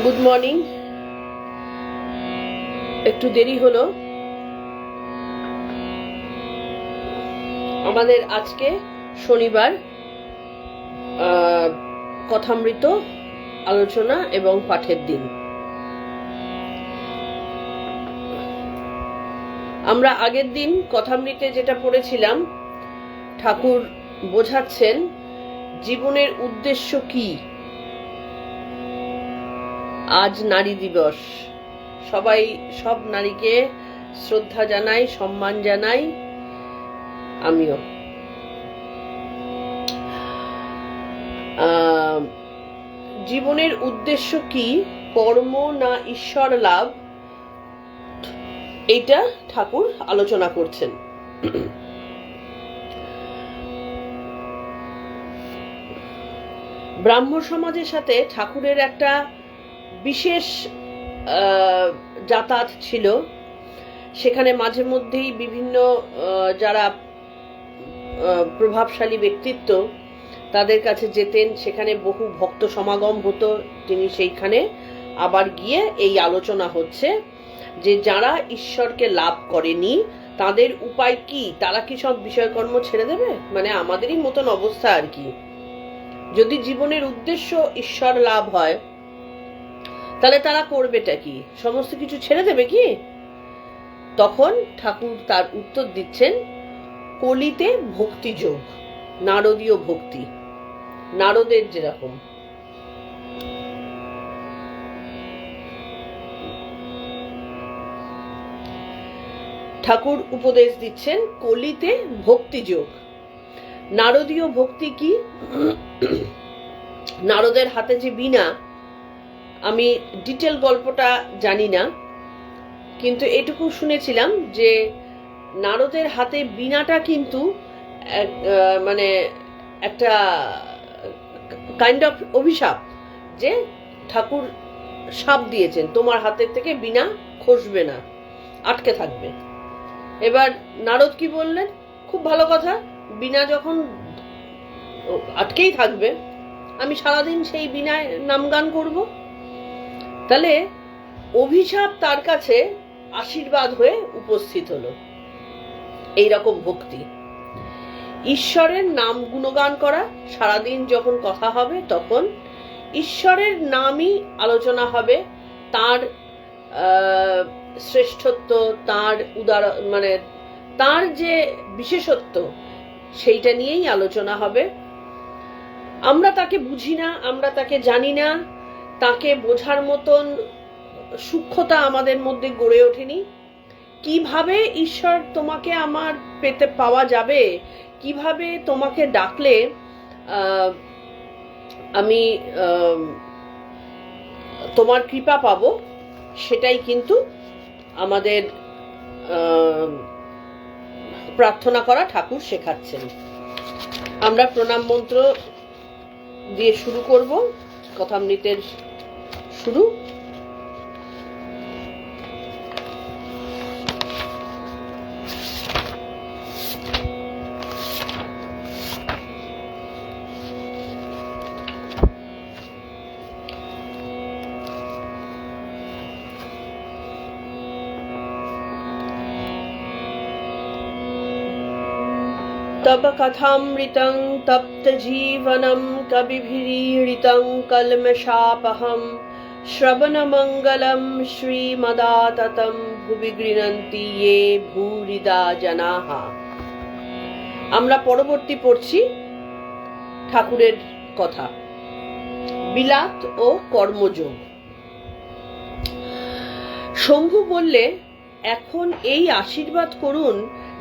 Good morning. একটু দেরি হলো আমাদের আজকে শনিবার কথামৃত আলোচনা এবং পাঠের দিন। আমরা আগের দিন কথামৃতে যেটা পড়েছিলাম, ঠাকুর বোঝাচ্ছেন জীবনের উদ্দেশ্য কি। আজ নারী দিবস, সবাই সব নারীকে শ্রদ্ধা জানাই, সম্মান জানাই, আমিও। জীবনের উদ্দেশ্য কি, কর্ম না ঈশ্বর লাভ, এইটা ঠাকুর আলোচনা করছেন। ব্রাহ্ম সমাজের সাথে ঠাকুরের একটা বিশেষ যাতায়াত ছিল। সেখানে মাঝে মধ্যেই বিভিন্ন যারা প্রভাবশালী ব্যক্তিত্ব তাদের কাছে যেতেন, সেখানে বহু ভক্ত সমাগম হতো। তিনি সেইখানে আবার গিয়ে এই আলোচনা হচ্ছে যে যারা ঈশ্বরকে লাভ করেনি তাদের উপায় কি, তারা কি সব বিষয়কর্ম ছেড়ে দেবে? মানে আমাদেরই মতন অবস্থা আর কি। যদি জীবনের উদ্দেশ্য ঈশ্বর লাভ হয় তাহলে তারা করবেটা কি? সমস্ত কিছু ছেড়ে দেবে কি? তখন ঠাকুর তার উত্তর দিচ্ছেন, কলিতে ভক্তি যোগ, নারদীয় ভক্তি, নারদের যেরকম। ঠাকুর উপদেশ দিচ্ছেন কলিতে ভক্তি যোগ। নারদীয় ভক্তি কি? নারদের হাতে যে বীণা, আমি ডিটেল গল্পটা জানি না, কিন্তু এটুকু শুনেছিলাম যে নারদের হাতে বীণাটা কিন্তু মানে একটা কাইন্ড অফ অভিশাপ, যে ঠাকুর শাপ দিয়েছেন তোমার হাতের থেকে বীণা খসবে না, আটকে থাকবে। এবার নারদ কি বললেন, খুব ভালো কথা, বীণা যখন আটকেই থাকবে আমি সারাদিন সেই বীণায় নাম গান করব। তাহলে অভিশাপ তার কাছে আশীর্বাদ হয়ে উপস্থিত হলো। এইরকম ভক্তি, ঈশ্বরের নাম গুণগান করা, সারাদিন যখন কথা হবে তখন ঈশ্বরের নামই আলোচনা হবে, তার শ্রেষ্ঠত্ব, তার মানে তার যে বিশেষত্ব, সেইটা নিয়েই আলোচনা হবে। আমরা তাকে বুঝি না, আমরা তাকে জানি না, তাকে বোঝার মতন সূক্ষ্মতা আমাদের মধ্যে গড়ে ওঠেনি। কিভাবে ঈশ্বর তোমাকে আমার পেতে পাওয়া যাবে, কিভাবে তোমাকে ডাকলে আমি তোমার কৃপা পাবো, সেটাই কিন্তু আমাদের প্রার্থনা করা ঠাকুর শেখাচ্ছেন। আমরা প্রণাম মন্ত্র দিয়ে শুরু করব কথামৃতের শুরু। तप कथामृतं तप्त जीवनं कविभिरीडितं कल्मषापहं श्रवणमंगलं श्रीमदाततं भुवि गृह्णन्ति ये भूरिदा जनाः। আমরা পরবর্তী পড়ছি ঠাকুরের কথা, বিলাত ও কর্মযোগ। শম্ভু বললে, এখন এই আশীর্বাদ করুন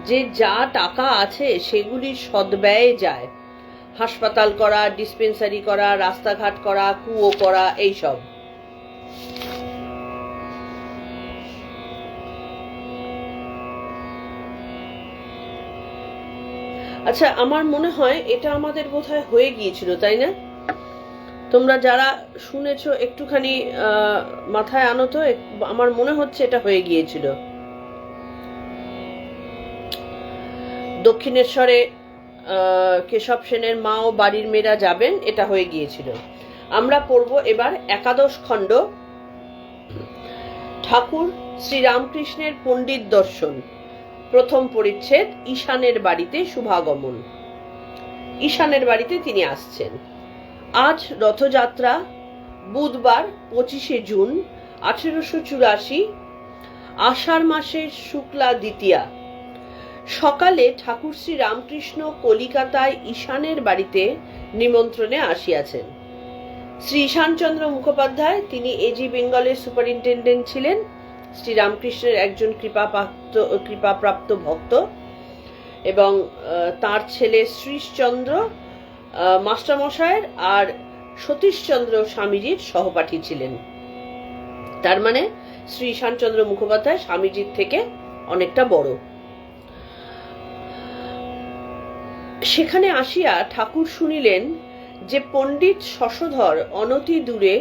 যে যা টাকা আছে সেগুলি সদ্ব্যয়ে যায়, হাসপাতাল করা, ডিসপেন্সারি করা, রাস্তাঘাট করা, কুয়ো করা, এইসব। আচ্ছা, আমার মনে হয় এটা আমাদের বোধহয় হয়ে গিয়েছিল, তাই না? তোমরা যারা শুনেছো একটুখানি মাথায় আনো তো, আমার মনে হচ্ছে এটা হয়ে গিয়েছিল। দক্ষিণেশ্বরে কেশব সেনের মা ও বাড়ির মেয়েরা যাবেন, এটা হয়ে গিয়েছিল। আমরা পড়ব এবার একাদশ খণ্ড ঠাকুর শ্রীরামকৃষ্ণের পণ্ডিত দর্শন, প্রথম পরিচ্ছেদ, ঈশানের বাড়িতে শুভাগমন। ঈশানের বাড়িতে তিনি আসছেন। আজ রথযাত্রা, বুধবার 25শে জুন 1884, আষাঢ় মাসের শুক্লা দ্বিতীয়া। সকালে ঠাকুর শ্রী রামকৃষ্ণ কলিকাতায় ঈশানের বাড়িতে নিমন্ত্রণে আসিয়াছেন। শ্রী ঈশানচন্দ্র মুখোপাধ্যায়, তিনি এজি বেঙ্গলের সুপারিনটেন্ডেন্ট ছিলেন, শ্রীরামকৃষ্ণের একজন কৃপাপ্রাপ্ত ভক্ত, এবং তার ছেলে শ্রীশচন্দ্র মাস্টারমশায়ের আর সতীশচন্দ্র স্বামীজির সহপাঠী ছিলেন। তার মানে শ্রী ঈশানচন্দ্র মুখোপাধ্যায় স্বামীজির থেকে অনেকটা বড়। সেখানে আসিয়া ঠাকুর শুনিলেন যে পণ্ডিত শশধর অনতি দূরে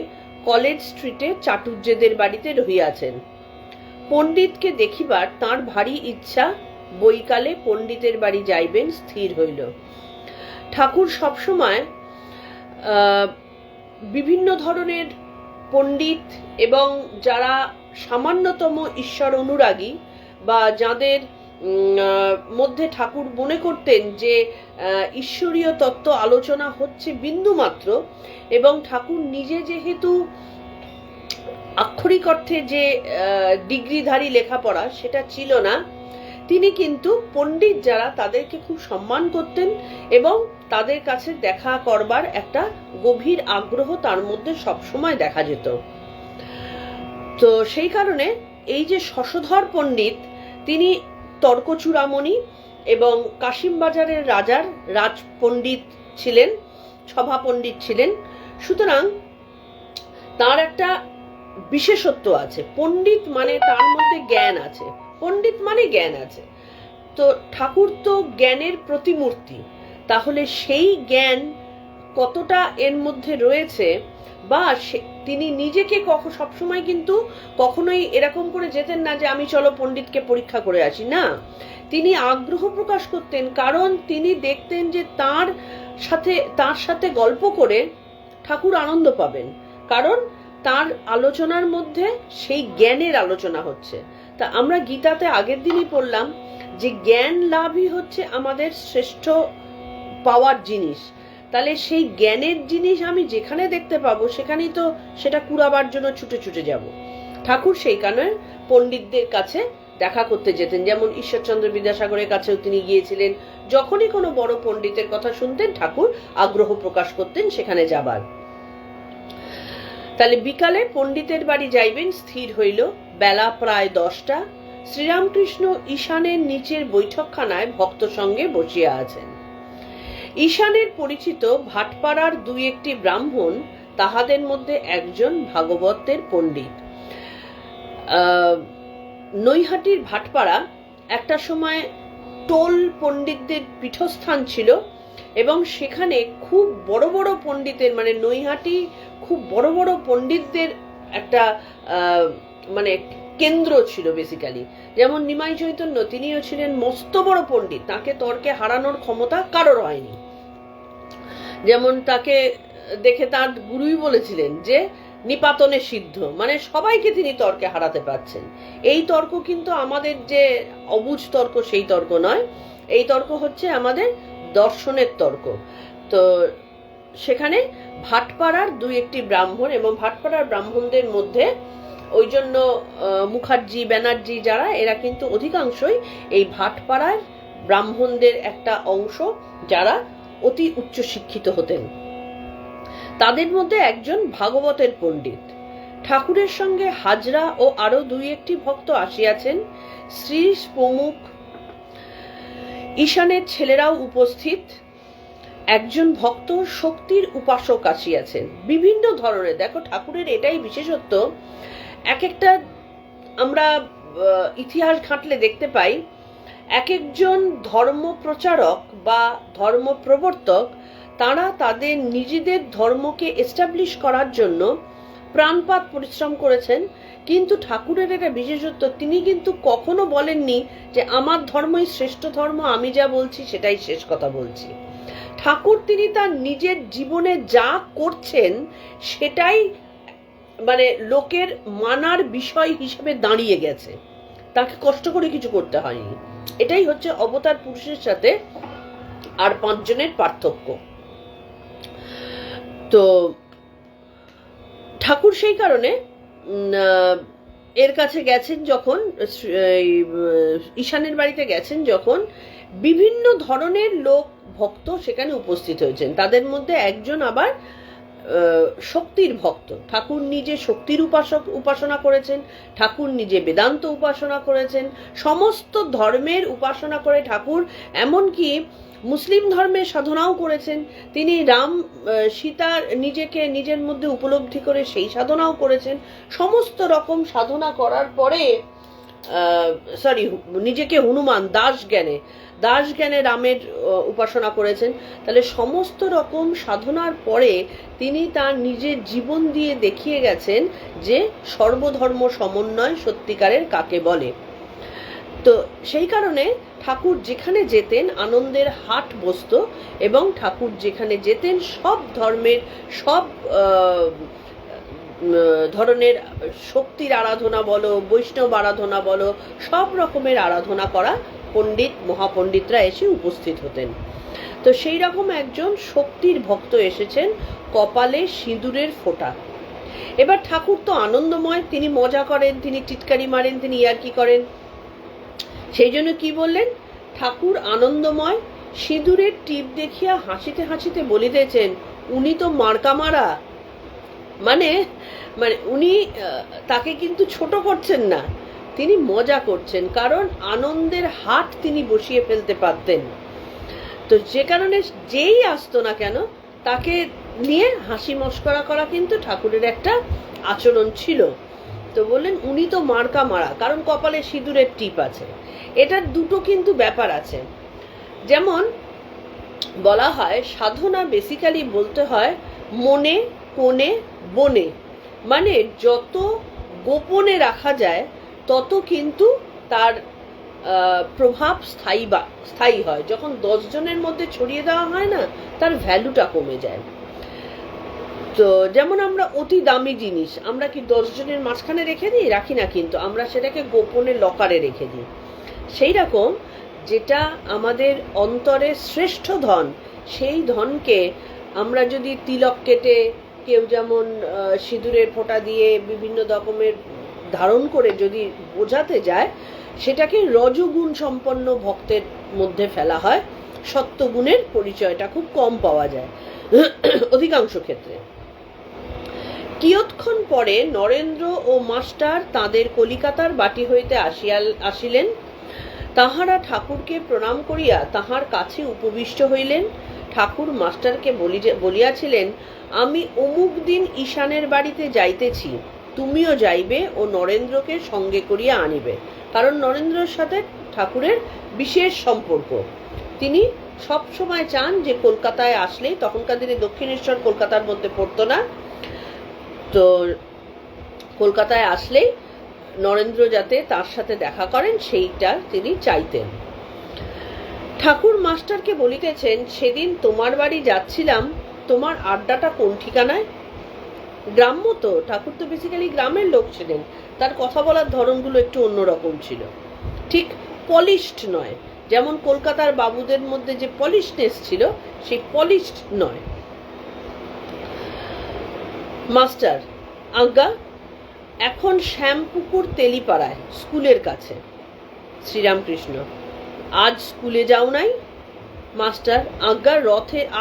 কলেজ স্ট্রিটে চাটুর্যেদের বাড়িতে রহিয়াছেন। পণ্ডিতকে দেখিবার তাঁর ভারী ইচ্ছা, বৈকালে পণ্ডিতের বাড়ি যাইবেন স্থির হইল। ঠাকুর সবসময় বিভিন্ন ধরনের পণ্ডিত এবং যারা সামান্যতম ঈশ্বর অনুরাগী বা যাদের মধ্যে ঠাকুর মনে করতেন যে ঈশ্বরীয় তত্ত্ব আলোচনা হচ্ছে বিন্দুমাত্র, এবং ঠাকুর নিজে যেহেতু আক্ষরিক অর্থে যে ডিগ্রিধারী লেখাপড়া সেটা ছিল না, তিনি কিন্তু পণ্ডিত যারা তাদেরকে খুব সম্মান করতেন এবং তাদের কাছে দেখা করবার একটা গভীর আগ্রহ তার মধ্যে সবসময় দেখা যেত। তো সেই কারণে এই যে শশধর পণ্ডিত, তিনি তর্কচূড়ামণি এবং কাশিমবাজারের রাজার রাজ পণ্ডিত ছিলেন, সভা পণ্ডিত ছিলেন। সুতরাং তার একটা বিশেষত্ব আছে। পণ্ডিত মানে তার মধ্যে জ্ঞান আছে, পণ্ডিত মানে জ্ঞান আছে। তো ঠাকুর তো জ্ঞানের প্রতিমূর্তি, তাহলে সেই জ্ঞান কতটা এর মধ্যে রয়েছে, বা তিনি নিজেকে সবসময় কিন্তু কখনোই এরকম করে যেতেন না যে আমি চলো পণ্ডিতকে পরীক্ষা করে আসি, না, তিনি আগ্রহ প্রকাশ করতেন, কারণ তিনি দেখতেন যে তার সাথে গল্প করে ঠাকুর আনন্দ পাবেন, কারণ তার আলোচনার মধ্যে সেই জ্ঞানের আলোচনা হচ্ছে। তা আমরা গীতাতে আগের দিনই পড়লাম যে জ্ঞান লাভই হচ্ছে আমাদের শ্রেষ্ঠ পাওয়ার জিনিস। তাহলে সেই জ্ঞানের জিনিস আমি যেখানে দেখতে পাবো সেখানেই তো সেটা কুড়াবার জন্য ছুটে ছুটে যাব। ঠাকুর সেই কারণে পণ্ডিতদের কাছে দেখা করতে যেতেন, যেমন ঈশ্বরচন্দ্র বিদ্যাসাগরের কাছেও তিনি গিয়েছিলেন। যখনই কোনো বড় পণ্ডিতের কথা শুনতেন ঠাকুর আগ্রহ প্রকাশ করতেন সেখানে যাবার। তাহলে বিকালে পণ্ডিতের বাড়ি যাইবেন স্থির হইল। বেলা প্রায় 10টা। শ্রীরামকৃষ্ণ ঈশানের নিচের বৈঠকখানায় ভক্ত সঙ্গে বসিয়া আছেন। ঈশানের পরিচিত ভাটপাড়ার 2-1টি ব্রাহ্মণ, তাহাদের মধ্যে একজন ভাগবতের পণ্ডিত। নৈহাটির ভাটপাড়া একটা সময় টোল পণ্ডিতদের পীঠস্থান ছিল, এবং সেখানে খুব বড় বড় পণ্ডিতের, মানে নৈহাটি খুব বড় বড় পণ্ডিতদের একটা মানে কেন্দ্র ছিল বেসিক্যালি। যেমন নিমাই চৈতন্য, তিনিও ছিলেন মস্ত বড় পণ্ডিত, তাকে তর্কে হারানোর ক্ষমতা কারোর হয়নি। যেমন তাকে দেখে তার গুরুই বলেছিলেন যে নিপাতনে সিদ্ধ, মানে সবাইকে তিনি তর্কে হারাতে পারছেন। এই তর্ক কিন্তু আমাদের যে অবুঝ তর্ক সেই তর্ক নয়, এই তর্ক হচ্ছে আমাদের দর্শনের তর্ক। তো সেখানে ভাটপাড়ার 2-1টি ব্রাহ্মণ, এবং ভাটপাড়ার ব্রাহ্মণদের মধ্যে ওই জন্য মুখার্জি, ব্যানার্জি যারা, এরা কিন্তু অধিকাংশই এই ভাটপাড়ার ব্রাহ্মণদের একটা অংশ যারা অতি উচ্চ শিক্ষিত হতেন। তাদের মধ্যে একজন ভাগবতের পণ্ডিত। ঠাকুরের সঙ্গে হাজরা ও আরো 2-1টি ভক্ত আসিয়াছেন, শ্রীশ প্রমুখ। ঈশানের ছেলেরাও উপস্থিত। একজন ভক্ত শক্তির উপাসক আসিয়াছেন। বিভিন্ন ধরনের, দেখো ঠাকুরের এটাই বিশেষত্ব, এক একটা আমরা ইতিহাস ঘাঁটলে দেখতে পাই এক একজন ধর্ম প্রচারক বা ধর্ম প্রবর্তক, তারা তাদের নিজেদের ধর্মকে এস্টাবলিশ করার জন্য প্রাণপাত পরিশ্রম করেছেন। কিন্তু ঠাকুরের একটা বিশেষত্ব, তিনি কিন্তু কখনো বলেননি যে আমার ধর্মই শ্রেষ্ঠ ধর্ম, আমি যা বলছি সেটাই শেষ কথা বলছি। ঠাকুর তিনি তার নিজের জীবনে যা করছেন সেটাই মানে লোকের মানার বিষয় হিসেবে দাঁড়িয়ে গেছে, তাকে কষ্ট করে কিছু করতে হয়নি। এটাই হচ্ছে অবতার পুরুষের সাথে আর 5 জনের পার্থক্য। তো ঠাকুর সেই কারণে এর কাছে গেছেন যখন, ঈশানের বাড়িতে গেছেন যখন, বিভিন্ন ধরনের লোক ভক্ত সেখানে উপস্থিত হয়েছেন। তাদের মধ্যে একজন আবার শক্তির ভক্ত। ঠাকুর নিজে শক্তির উপাসনা করেছেন, ঠাকুর নিজে বেদান্ত উপাসনা করেছেন, সমস্ত ধর্মের উপাসনা করে ঠাকুর এমনকি মুসলিম ধর্মের সাধনাও করেছেন। তিনি রাম সীতার নিজেকে নিজের মধ্যে উপলব্ধি করে সেই সাধনাও করেছেন। সমস্ত রকম সাধনা করার পরে নিজেকে হনুমান দাস জ্ঞানে রামের উপাসনা করেছেন। তাহলে সমস্ত রকম সাধনার পরে তিনি তার নিজের জীবন দিয়ে দেখিয়ে গেছেন যে সর্বধর্ম সমন্বয় সত্যিকারের কাকে বলে। তো সেই কারণে ঠাকুর যেখানে যেতেন আনন্দের হাট বসত, এবং ঠাকুর যেখানে যেতেন সব ধর্মের সব ধরনের শক্তির আরাধনা বলো, বৈষ্ণব আরাধনা বলো, সব রকমের আরাধনা করা পণ্ডিত মহাপণ্ডিতরা এসে উপস্থিত হতেন। তো সেই রকম একজন শক্তির ভক্ত এসেছেন, কপালে সিঁদুরের ফোঁটা। এবার ঠাকুর তো আনন্দময়, তিনি মজা করেন, তিনি টিটকারি মারেন, তিনি ইয়ার্কি করেন। সেই জন্য কি বললেন, ঠাকুর আনন্দময় সিঁদুরের টিপ দেখিয়া হাসিতে হাসিতে বলিতেছেন, উনি তো মার্কা মারা। মানে উনি তাকে কিন্তু ছোট করছেন না, তিনি মজা করছেন, কারণ আনন্দের হাট তিনি বসিয়ে ফেলতে পারতেন। তো যে কারণে যেই আসতো না কেন তাকে নিয়ে হাসি মস্করা করা কিন্তু ঠাকুরের একটা আচরণ ছিল। তো বললেন উনি তো মার্কা মারা, কারণ কপালে সিঁদুরের টিপ আছে। এটার দুটো কিন্তু ব্যাপার আছে। যেমন বলা হয় সাধনা বেসিক্যালি বলতে হয় মনে কোণে বনে, মানে যত গোপনে রাখা যায় তত কিন্তু তার প্রভাব স্থায়ী হয়। যখন 10 জনের মধ্যে ছড়িয়ে দেওয়া হয় না, তার ভ্যালুটা কমে যায়। তো যেমন আমরা অতি দামি জিনিস আমরা কি 10 জনের মাঝখানে রেখে দিই? রাখি না, কিন্তু আমরা সেটাকে গোপনে লকারে রেখে দিই। সেই রকম যেটা আমাদের অন্তরের শ্রেষ্ঠ ধন, সেই ধনকে আমরা যদি তিলক কেটে, কেউ যেমন সিঁদুরের ফোঁটা দিয়ে বিভিন্ন রকমের ধারণ করে যদি বোঝাতে যায়, সেটাকে রজগুণ সম্পন্ন ভক্তের মধ্যে ফেলা হয়। সত্যগুণের পরিচয়টা খুব কম পাওয়া যায় অধিকাংশ ক্ষেত্রে। কিয়ৎক্ষণ পরে নরেন্দ্র ও মাস্টার তাদের কলিকাতার বাটি হইতে আসিলেন। তাহারা ঠাকুরকে প্রণাম করিয়া তাহার কাছে উপবিষ্ট হইলেন। ঠাকুর মাস্টারকে বলিয়াছিলেন, আমি অমুক দিন ঈশানের বাড়িতে যাইতেছি, তুমিও যাইবে ও নরেন্দ্রকে সঙ্গে করিয়া আনিবে। কারণ নরেন্দ্রের সাথে ঠাকুরের বিশেষ সম্পর্ক। তিনি সব সময় চান যে কলকাতায় আসলেই, তখনকার দিনে দক্ষিণেশ্বর কলকাতার মধ্যে পড়তো না, তো কলকাতায় আসলেই নরেন্দ্র যাতে তার সাথে দেখা করেন সেইটা তিনি চাইতেন। ঠাকুর মাস্টারকে বলিতেছেন, সেদিন তোমার বাড়ি যাচ্ছিলাম, তোমার আড্ডাটা কোন ঠিকানায়? গ্রাম্য তো, ঠাকুর তো বেসিক্যালি গ্রামের লোক ছিলেন, তার কথা বলার ধরনগুলো একটু অন্যরকম ছিল, ঠিক পলিশড নয়। যেমন কলকাতার বাবুদের মধ্যে যে পলিশনেস ছিল, সেই পলিশড নয়। মাস্টার, আজ্ঞা, এখন শ্যামপুকুর তেলিপাড়ায় স্কুলের কাছে। শ্রীরামকৃষ্ণ, আজ স্কুলে যাও নাই? মাস্টার, আজ্ঞা,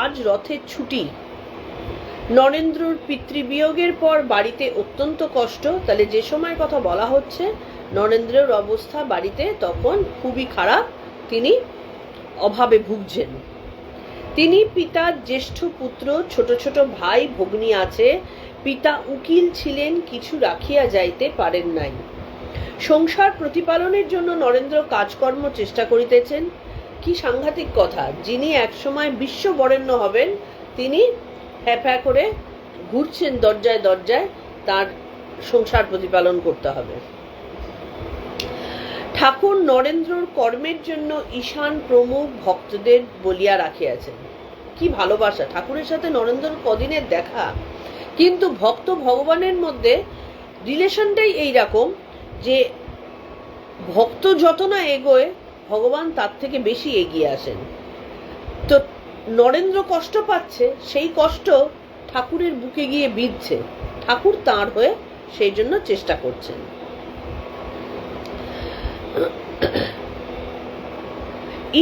আজ রথের ছুটি। নরেন্দ্রর পিতৃবিয়োগের পর বাড়িতে অত্যন্ত কষ্ট। তাহলে যে সময় কথা বলা হচ্ছে, নরেন্দ্রের অবস্থা বাড়িতে তখন খুবই খারাপ, তিনি অভাবে ভুগছেন। তিনি পিতার জ্যেষ্ঠ পুত্র, ছোট ছোট ভাই ভগ্নী আছে। পিতা উকিল ছিলেন, কিছু রাখিয়া যাইতে পারেন নাই। সংসার প্রতিপালনের জন্য নরেন্দ্র কাজকর্ম চেষ্টা করিতেছেন। কি সাংঘাতিক কথা, যিনি একসময় বিশ্ব বরেণ্য হবেন, তিনি হ্যাঁ করে ঘুরছেন দরজায় দরজায়, তার সংসার প্রতিপালন করতে হবে। ঠাকুর নরেন্দ্রর কর্মের জন্য ঈশান প্রমুখ ভক্তদের বলিয়া রাখিয়াছেন। কি ভালোবাসা! ঠাকুরের সাথে নরেন্দ্রর কদিনের দেখা, কিন্তু ভক্ত ভগবানের মধ্যে রিলেশনটাই এইরকম যে ভক্ত যত না এগোয় ভগবান তার থেকে বেশি এগিয়ে আসেন। তো নরেন্দ্র কষ্ট পাচ্ছে, সেই কষ্ট ঠাকুরের বুকে গিয়ে বিঁধছে, ঠাকুর তাঁর হয়ে সেই জন্য চেষ্টা করছেন।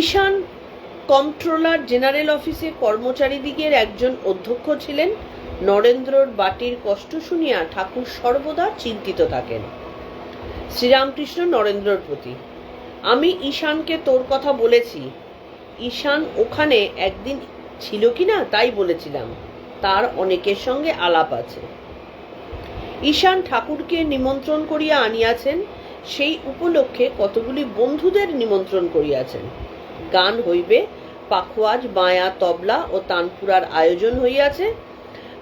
ঈশান কন্ট্রোলার জেনারেল অফিসে কর্মচারীদিগের একজন অধ্যক্ষ ছিলেন। নরেন্দ্রর বাটির কষ্ট শুনিয়া ঠাকুর সর্বদা চিন্তিত থাকেন। শ্রীরামকৃষ্ণ নরেন্দ্রর প্রতি, আমি ঈশানকে তোর কথা বলেছি। ঈশান ওখানে একদিন ছিল কিনা তাই বলেছিলাম, তার অনেকের সঙ্গে আলাপ আছে। ঈশান ঠাকুরকে নিমন্ত্রণ করিয়া আনিয়াছেন, সেই উপলক্ষে কতগুলি বন্ধুদের নিমন্ত্রণ করিয়াছেন। গান হইবে, পাখোয়াজ, বায়া, তবলা ও তানপুরার আয়োজন হইয়াছে।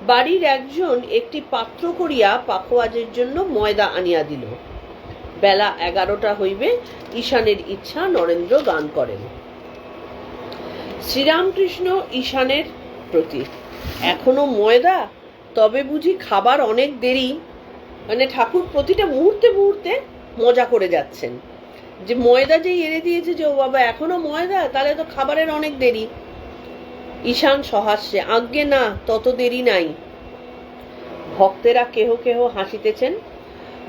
বাড়ির একজন একটি পাত্র করিয়া পাখোয়াজের জন্য ময়দা আনিয়া দিল। বেলা 11টা হইবে। ঈশানের ইচ্ছা নরেন্দ্র গান করেন। শ্রীরামকৃষ্ণ ঈশানের প্রতি, এখনো ময়দা? তবে বুঝি খাবার অনেক দেরি? মানে ঠাকুর প্রতিটা মুহূর্তে মুহূর্তে মজা করে যাচ্ছেন যে ময়দা যেই এনে দিয়েছে যে ও বাবা এখনো ময়দা, তাহলে তো খাবারের অনেক দেরি। ঈশান সহাস্যে, আজ্ঞে না, তত দেরি নাই। ভক্তেরা কেহ কেহ হাসিতেছেন।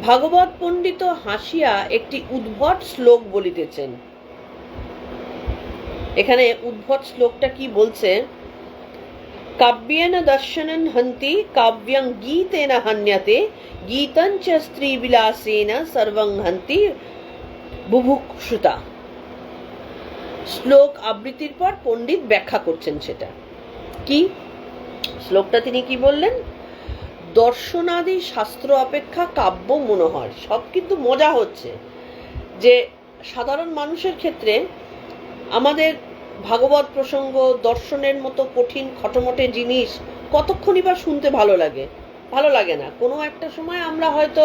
ভাগবত পণ্ডিত হাসিয়া একটি উদ্ভট শ্লোক বলিতেছেন। এখানে উদ্ভট শ্লোকটা কি বলছে? কাব্যেন দর্শনন হন্তি কাব্যং গীতেন হন্যতে গীতঞ্চ স্ত্রী বিলাসেন সর্বং হন্তি বুভুক্ষুতা। শ্লোক আবৃত্তির পর পণ্ডিত ব্যাখ্যা করছেন সেটা কি শ্লোকটা তিনি কি বললেন? দর্শনাদি শাস্ত্র অপেক্ষা কাব্য মনোহর। সব কিন্তু মজা হচ্ছে যে সাধারণ মানুষের ক্ষেত্রে আমাদের ভাগবত প্রসঙ্গ, দর্শনের মতো কঠিন খটমটে জিনিস কতক্ষণই বা শুনতে ভালো লাগে? ভালো লাগে না। কোনো একটা সময় আমরা হয়তো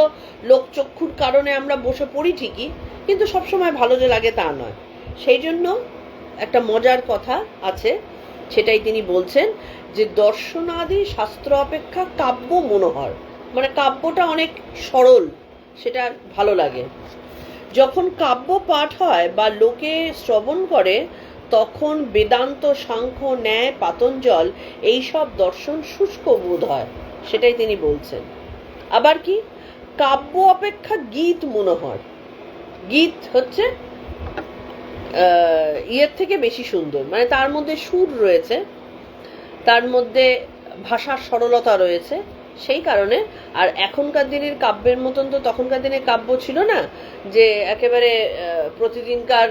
লোকচক্ষুর কারণে আমরা বসে পড়ি ঠিকই, কিন্তু সবসময় ভালো যে লাগে তা নয়। সেই জন্য একটা মজার কথা আছে, সেটাই তিনি বলছেন যে দর্শনাদি শাস্ত্র অপেক্ষা কাব্য মনোহর, মানে কাব্যটা অনেক সরল, সেটা ভালো লাগে। যখন কাব্য পাঠ হয় বা লোকে শ্রবণ করে তখন বেদান্ত, সাংখ্য, ন্যায়, পাতঞ্জল এইসব দর্শন শুষ্ক বোধ হয়, সেটাই তিনি বলছেন। আবার কি কাব্য অপেক্ষা গীত মনোহর। গীত হচ্ছে ইয়ের থেকে বেশি সুন্দর, মানে তার মধ্যে সুর রয়েছে, তার মধ্যে ভাষার সরলতা রয়েছে, সেই কারণে। আর এখনকার দিনের কাব্যের মতন তো তখনকার দিনে কাব্য ছিল না যে একেবারে প্রতিদিনকার,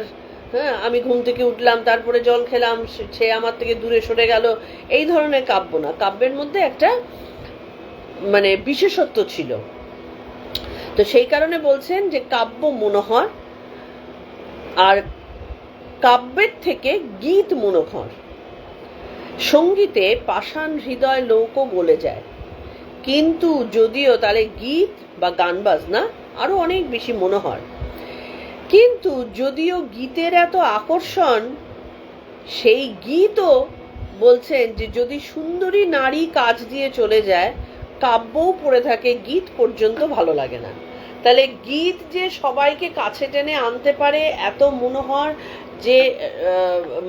হ্যাঁ আমি ঘুম থেকে উঠলাম তারপরে জল খেলাম সে আমার থেকে দূরে সরে গেল, এই ধরনের কাব্য না। কাব্যের মধ্যে একটা মানে বিশেষত্ব ছিল। তো সেই কারণে বলছেন যে কাব্য মনোহর, আর কাব্যের থেকে গীত মনোহর। সঙ্গীতে পাষাণ হৃদয় লোকও গলে যায়, কিন্তু যদিও তাহলে গীত বা গান বাজনা আরো অনেক বেশি মনোহর। কিন্তু যদিও গীতের এত আকর্ষণ, সেই গীতও বলছেন যে যদি সুন্দরী নারী কাজ দিয়ে চলে যায়, কাব্যও পড়ে থাকে, গীত পর্যন্ত ভালো লাগে না। তাহলে গীত যে সবাইকে কাছে টেনে আনতে পারে, এত মনোহর যে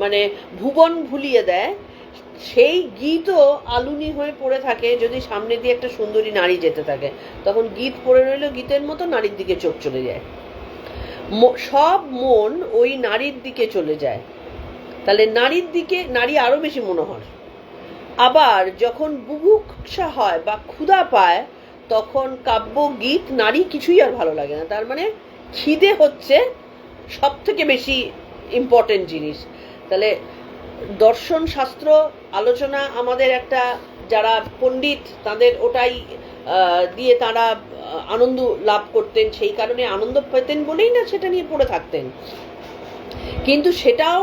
মানে ভুবন ভুলিয়ে দেয়, সেই গীতও আলুনি হয়ে পড়ে থাকে যদি সামনে দিয়ে একটা সুন্দরী নারী যেতে থাকে। তখন গীত পড়ে রইল, গীতের মতো নারীর দিকে চোখ চলে যায়, সব মন ওই নারীর দিকে চলে যায়। তাহলে নারীর দিকে নারী আরো বেশি মনোহর। আবার যখন বুভুক্ষা হয় বা ক্ষুধা পায়, তখন কাব্য, গীত, নারী কিছুই আর ভালো লাগে না। তার মানে খিদে হচ্ছে সব থেকে বেশি ইম্পর্টেন্ট জিনিস। তাহলে দর্শন শাস্ত্র আলোচনা আমাদের একটা, যারা পণ্ডিত তাদের ওটাই দিয়ে তারা আনন্দ লাভ করতেন, সেই কারণে আনন্দ পেতেন বলেই না সেটা নিয়ে পড়ে থাকতেন। কিন্তু সেটাও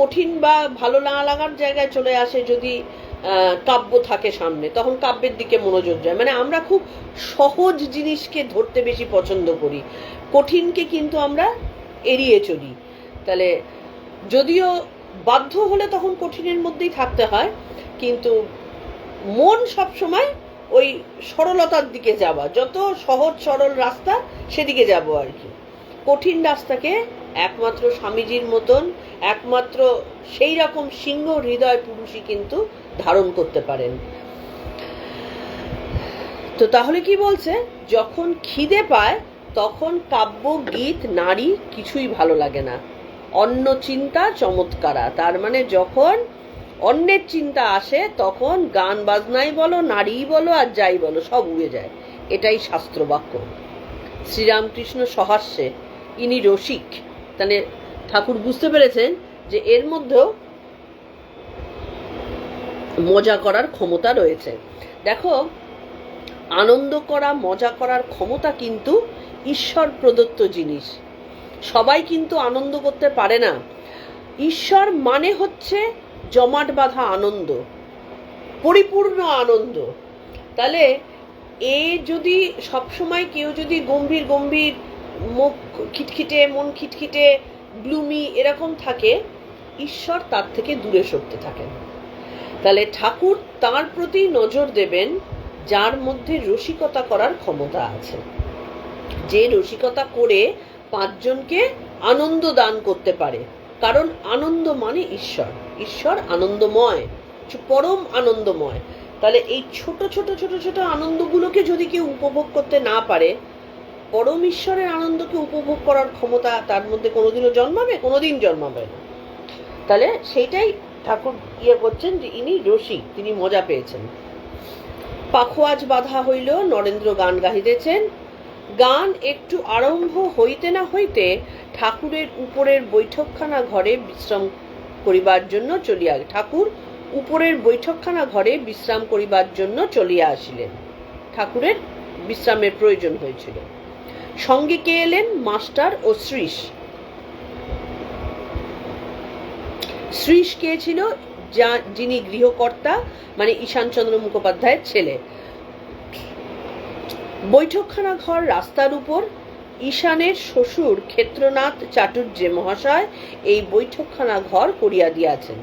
কঠিন বা ভালো না লাগার জায়গায় চলে আসে যদি কাব্য থাকে সামনে, তখন কাব্যের দিকে মনোযোগ যায়। মানে আমরা খুব সহজ জিনিসকে ধরতে বেশি পছন্দ করি, কঠিনকে কিন্তু আমরা এড়িয়ে চলি। তাহলে যদিও বাধ্য হলে তখন কঠিনের মধ্যেই থাকতে হয়, কিন্তু মন সব সময় ওই সরলতার দিকে যাওয়া, যত সহজ সরল রাস্তা সেদিকে যাব আর কি। কঠিন রাস্তাকে একমাত্র স্বামীজির মতন একমাত্র সেই রকম সিংহ হৃদয় পুরুষই কিন্তু ধারণ করতে পারেন। তো তাহলে কি বলছে, যখন খিদে পায় তখন কাব্য গীত নারী কিছুই ভালো লাগে না, অন্য চিন্তা চমৎকারা। তার মানে যখন অন্যের চিন্তা আসে তখন গান বাজনাই বলো, নারীই বলো, আর যাই বলো, সব উড়ে যায়। এটাই শাস্ত্র বাক্য। শ্রীরামকৃষ্ণ সহাস্যে ইনি রসিক, তাহলে ঠাকুর বুঝতে পেরেছেন যে এর মধ্যেও মজা করার ক্ষমতা রয়েছে। দেখো, আনন্দ করা, মজা করার ক্ষমতা কিন্তু ঈশ্বর প্রদত্ত জিনিস। সবাই কিন্তু আনন্দ করতে পারে না। ঈশ্বর মানে হচ্ছে জমাট বাঁধা আনন্দ, পরিপূর্ণ আনন্দ। তাহলে এ যদি সবসময় কেউ যদি গম্ভীর গম্ভীর, মুখ খিটখিটে, মন খিটখিটে, গ্লুমি এরকম থাকে, ঈশ্বর তার থেকে দূরে সরতে থাকেন। তাহলে ঠাকুর তার প্রতি নজর দেবেন যার মধ্যে রসিকতা করার ক্ষমতা আছে, যে রসিকতা করে পাঁচজনকে আনন্দ দান করতে পারে। কারণ আনন্দ মানে ঈশ্বর, ঈশ্বর আনন্দময়, পরম আনন্দময়। তাহলে এই ছোট ছোট ছোট ছোট আনন্দগুলোকে যদি কেউ উপভোগ করতে না পারে, পরম ঈশ্বরের আনন্দকে উপভোগ করার ক্ষমতা তার মধ্যে কোনোদিনও জন্মাবে? কোনোদিন জন্মাবে না। তাহলে সেইটাই ঠাকুর করছেন যে ইনি রসিক, তিনি মজা পেয়েছেন। পাখোয়াজ বাধা হইল, নরেন্দ্র গান গাহিতেছেন। গান একটু আরম্ভ হইতে না হইতে ঠাকুরের উপরের বৈঠকখানা ঘরে বিশ্রাম করিবার জন্য চলিয়া ঠাকুর উপরের বৈঠকখানা ঘরে বিশ্রাম করিবার জন্য চলিয়া আসিলেন। ঠাকুরের বিশ্রামের প্রয়োজন হয়েছিল। সঙ্গে কে এলেন? মাস্টার ও শ্রীশ। শ্রীশ কে ছিল? যিনি গৃহকর্তা, মানে ঈশানচন্দ্র মুখোপাধ্যায়ের ছেলে। বৈঠকখানা ঘর রাস্তার উপর। ঈশানের শ্বশুর ক্ষেত্রনাথ চাটুর্যে মহাশয় এই বৈঠকখানা ঘর করিয়া দিয়াছেন।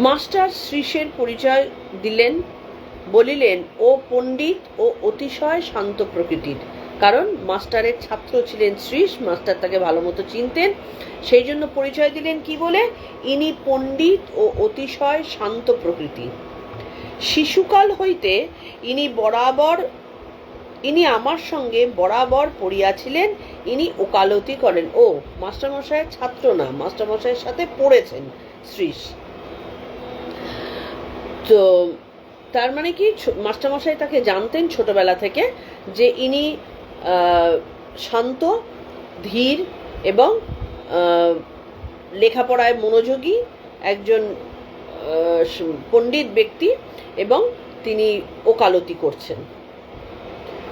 মাস্টার শ্রীশের পরিচয় দিলেন, বলিলেন ও পণ্ডিত ও অতিশয় শান্ত প্রকৃতির। কারণ মাস্টারের ছাত্র ছিলেন শ্রীশ, মাস্টার তাকে ভালো মতো চিনতেন, সেই জন্য পরিচয় দিলেন কি বলে? ইনি পণ্ডিত ও অতিশয় শান্ত প্রকৃতি। শিশুকাল হইতে ইনি আমার সঙ্গে বরাবর পড়িয়াছিলেন, ইনি ওকালতি করেন। ও মাস্টারমশাইয়ের ছাত্র না, মাস্টারমশাইয়ের সাথে পড়েছেন শ্রীশ। তো তার মানে কি, মাস্টারমশাই তাকে জানতেন ছোটবেলা থেকে যে ইনি শান্ত, ধীর এবং লেখাপড়ায় মনোযোগী একজন পণ্ডিত ব্যক্তি, এবং তিনি ওকালতি করছেন।